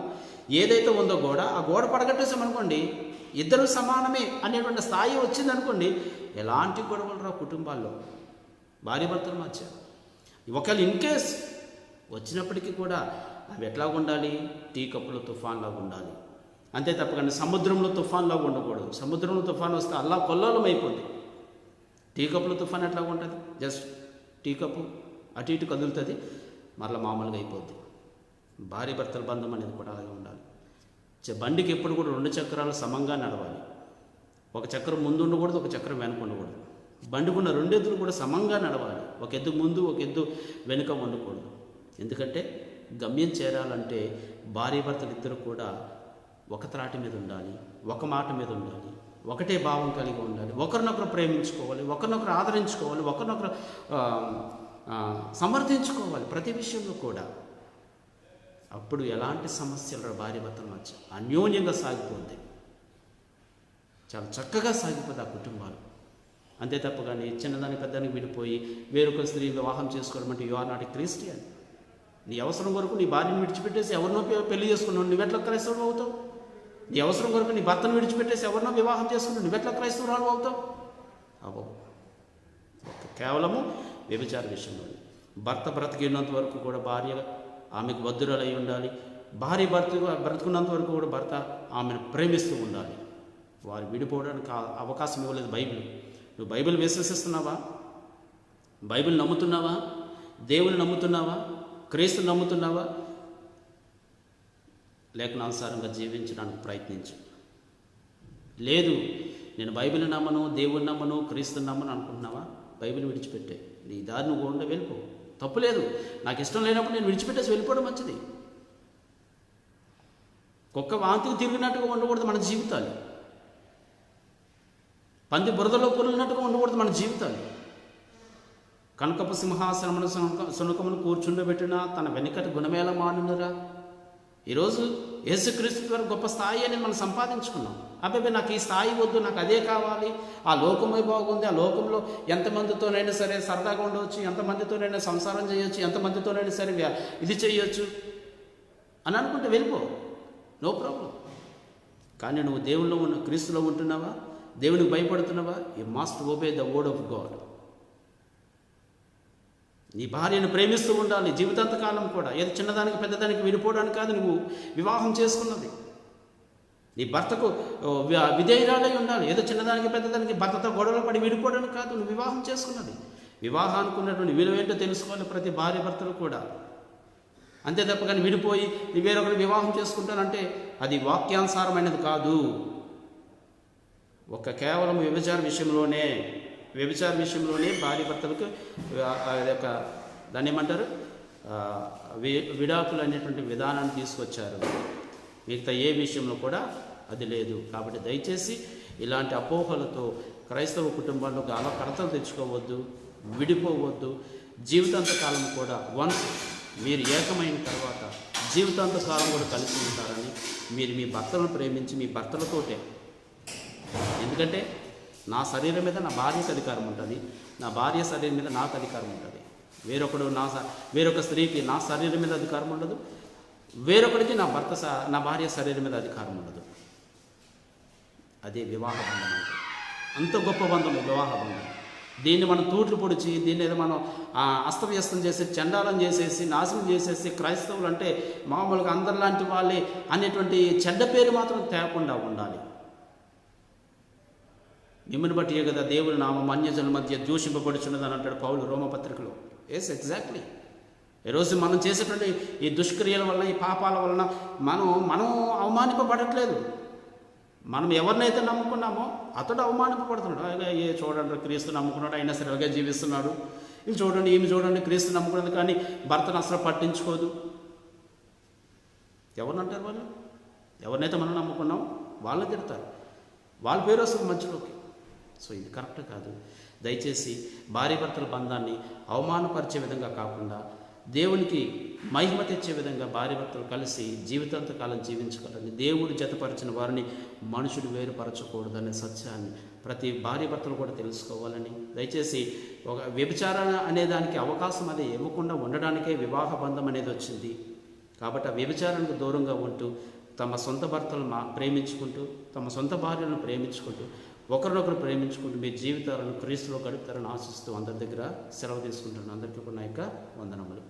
ఏదైతే ఉందో గోడ, ఆ గోడ పడగొట్టేసామనుకోండి, ఇద్దరు సమానమే అనేటువంటి స్థాయి వచ్చిందనుకోండి, ఎలాంటి గొడవలు రా కుటుంబాల్లో భార్య భర్తల మధ్య. ఒకవేళ ఇన్ కేస్ వచ్చినప్పటికీ కూడా అవి ఎట్లా ఉండాలి? టీ కప్పులో తుఫాన్లాగా ఉండాలి. అంతే తప్పకుండా సముద్రంలో తుఫాన్లాగా ఉండకూడదు. సముద్రంలో తుఫాన్ వస్తే అల్లా కొల్లోలం అయిపోద్ది. టీ కప్పులో తుఫాన్ ఎట్లా ఉంటుంది? జస్ట్ టీ కప్పు అటు ఇటు కదులుతుంది, మరలా మామూలుగా అయిపోద్ది. భార్య భర్తల బంధం అనేది కూడా అలాగే ఉండాలి. బండికి ఎప్పుడు కూడా 2 చక్రాలు సమంగా నడవాలి. ఒక చక్రం ముందు ఉండకూడదు, ఒక చక్రం వెనక ఉండకూడదు. బండికున్న 2 ఎద్దులు కూడా సమంగా నడవాలి. ఒక ఎద్దు ముందు, ఒక ఎద్దు వెనుక ఉండకూడదు. ఎందుకంటే గమ్యం చేరాలంటే భార్యాభర్తలు ఇద్దరు కూడా ఒక త్రాటి మీద ఉండాలి, ఒక మాట మీద ఉండాలి, ఒకటే భావం కలిగి ఉండాలి, ఒకరినొకరు ప్రేమించుకోవాలి, ఒకరినొకరు ఆదరించుకోవాలి, ఒకరినొకరు సమర్థించుకోవాలి ప్రతి విషయంలో కూడా. అప్పుడు ఎలాంటి సమస్యలు భార్యాభర్తల మధ్య అన్యోన్యంగా సాగిపోద్ది, చాలా చక్కగా సాగిపోద్ది ఆ కుటుంబాలు. అంతే తప్ప కానీ చిన్నదాని పెద్దానికి విడిపోయి వేరొక స్త్రీ వివాహం చేసుకోవడం అంటే you are not a Christian. నీ అవసరం వరకు నీ భార్యను విడిచిపెట్టేసి ఎవరినో పెళ్లి చేసుకున్నావు, నువ్వెట్లా క్రైస్తవుడు అవుతావు? నీ అవసరం వరకు నీ భర్తను విడిచిపెట్టేసి ఎవరినో వివాహం చేసుకున్నావు, నువ్వెట్లా క్రైస్తవురాలు అవుతావు? అవ్వవు. కేవలము వ్యభిచార విషయంలో భర్త బ్రతికినంత వరకు కూడా భార్య ఆమెకు బద్ధురాలై ఉండాలి, భార్య బ్రతుకున్నంత వరకు కూడా భర్త ఆమెను ప్రేమిస్తూ ఉండాలి. వారు విడిపోవడానికి అవకాశం ఇవ్వలేదు బైబిల్. నువ్వు బైబిల్ విశ్వసిస్తున్నావా? బైబిల్ నమ్ముతున్నావా? దేవుని నమ్ముతున్నావా? క్రీస్తుని నమ్ముతున్నావా? లేఖనానుసారంగా జీవించడానికి ప్రయత్నించు. లేదు నేను బైబిల్ నమ్మను, దేవుని నమ్మను, క్రీస్తుని నమ్మను అనుకుంటున్నావా? బైబిల్ విడిచిపెట్టే నీ దారి నువ్వు ఉండే వెళ్ళిపో, తప్పు లేదు. నాకు ఇష్టం లేనప్పుడు నేను విడిచిపెట్టేసి వెళ్ళిపోవడం మంచిది. కుక్క వాంతికి తిరిగినట్టుగా ఉండకూడదు మన జీవితాలు, పంది బురదలో పొరిలినట్టుగా ఉండకూడదు మన జీవితాలు. కనకపు సింహాసనమును సునకమును కూర్చుండబెట్టినా తన వెనుకటి గుణమేళ మానునురా. ఈరోజు యేసుక్రీస్తు ద్వారా గొప్ప స్థాయి అని మనం సంపాదించుకున్నాం. అబ్బాయి నాకు ఈ స్థాయి వద్దు, నాకు అదే కావాలి, ఆ లోకమే బాగుంది, ఆ లోకంలో ఎంతమందితోనైనా సరే సరదాగా ఉండవచ్చు, ఎంతమందితోనైనా సంసారం చేయొచ్చు, ఎంతమందితోనైనా సరే ఇది చేయొచ్చు అని అనుకుంటే వెళ్ళిపో, నో ప్రాబ్లం. కానీ నువ్వు దేవుల్లో ఉన్న క్రీస్తులో ఉంటున్నావా? దేవునికి భయపడుతున్నావా? You must obey the word of God. నీ భార్యను ప్రేమిస్తూ ఉండాలి జీవితాంతకాలం కూడా. ఏదో చిన్నదానికి పెద్దదానికి విడిపోవడానికి కాదు నువ్వు వివాహం చేసుకున్నది. నీ భర్తకు విధేయురాలై ఉండాలి. ఏదో చిన్నదానికి పెద్దదానికి భర్తతో గొడవలు పడి విడిపోవడానికి కాదు నువ్వు వివాహం చేసుకున్నది. వివాహానికి ఉన్నటువంటి విలువేంటో తెలుసుకోవాలి ప్రతి భార్య భర్తలు కూడా. అంతే తప్ప కానీ విడిపోయి నీ వేరొకరు వివాహం చేసుకుంటానంటే అది వాక్యానుసారమైనది కాదు. కేవలం వ్యభిచార విషయంలోనే భార్య భర్తలకు యొక్క దాన్ని ఏమంటారు విడాకులు అనేటువంటి విధానాన్ని తీసుకొచ్చారు. మిగతా ఏ విషయంలో కూడా అది లేదు. కాబట్టి దయచేసి ఇలాంటి అపోహలతో క్రైస్తవ కుటుంబాల్లో కడతలు తెచ్చుకోవద్దు, విడిపోవద్దు. జీవితాంతకాలం కూడా వన్స్ మీరు ఏకమైన తర్వాత జీవితాంతకాలం కూడా కలిసి ఉంటారని మీరు మీ భర్తలను ప్రేమించి మీ భర్తలతోటే. ఎందుకంటే నా శరీరం మీద నా భార్యకు అధికారం ఉంటుంది, నా భార్య శరీరం మీద నాకు అధికారం ఉంటుంది. వేరొక స్త్రీకి నా శరీరం మీద అధికారం ఉండదు, వేరొకరికి నా భార్య శరీరం మీద అధికారం ఉండదు. అదే వివాహ బంధం అంటే. అంత గొప్ప బంధం వివాహ బంధం. దీన్ని మనం తూట్లు పొడిచి దీన్ని ఏదో మనం అస్తవ్యస్తం చేసి చండాలం చేసేసి నాశనం చేసేసి క్రైస్తవులు అంటే మామూలుగా అందరిలాంటి వాళ్ళే అనేటువంటి చెడ్డ పేరు మాత్రం తేకుండా ఉండాలి. మిమ్మల్ని బట్టి కదా దేవుని నామం అన్యజనుల మధ్య దూషింపబడుచున్నదని అంటాడు పౌలు రోమపత్రికలో. Yes, exactly. ఈరోజు మనం చేసేటువంటి ఈ దుష్క్రియల వలన ఈ పాపాల వలన మనం అవమానింపబడట్లేదు. మనం ఎవరినైతే నమ్ముకున్నామో అతడు అవమానింపబడుతున్నాడు. చూడండి క్రీస్తు నమ్ముకున్నాడు, అయినా సరే అలాగే జీవిస్తున్నాడు. ఇది చూడండి, ఈమె చూడండి క్రీస్తు నమ్ముకున్నది కానీ భర్తను అసలు పట్టించుకోదు. ఎవరినంటారు వాళ్ళు? ఎవరినైతే మనం నమ్ముకున్నాం వాళ్ళని తిడతారు, వాళ్ళ పేరు వస్తుంది మధ్యలోకి. సో ఇది కరెక్ట్ కాదు. దయచేసి భార్యాభర్తల బంధాన్ని అవమానపరిచే విధంగా కాకుండా దేవునికి మహిమ తెచ్చే విధంగా భార్యాభర్తలు కలిసి జీవితాంతకాలం జీవించగలని, దేవుడు జతపరిచిన వారిని మనుషుడు వేరుపరచకూడదనే సత్యాన్ని ప్రతి భార్యాభర్తలు కూడా తెలుసుకోవాలని, దయచేసి ఒక వ్యభిచారణ అనే దానికి అవకాశం అది ఇవ్వకుండా ఉండడానికే వివాహ బంధం అనేది వచ్చింది. కాబట్టి ఆ వ్యభిచారానికి దూరంగా ఉంటూ తమ సొంత భర్తలను ప్రేమించుకుంటూ తమ సొంత భార్యలను ప్రేమించుకుంటూ ఒకరినొకరు ప్రేమించుకుంటూ మీ జీవితాలను క్రీస్తులో గడుపుతారని ఆశిస్తూ అందరి దగ్గర సెలవు తీసుకుంటున్నాను. అందరికీ నా యొక్క వందనములు.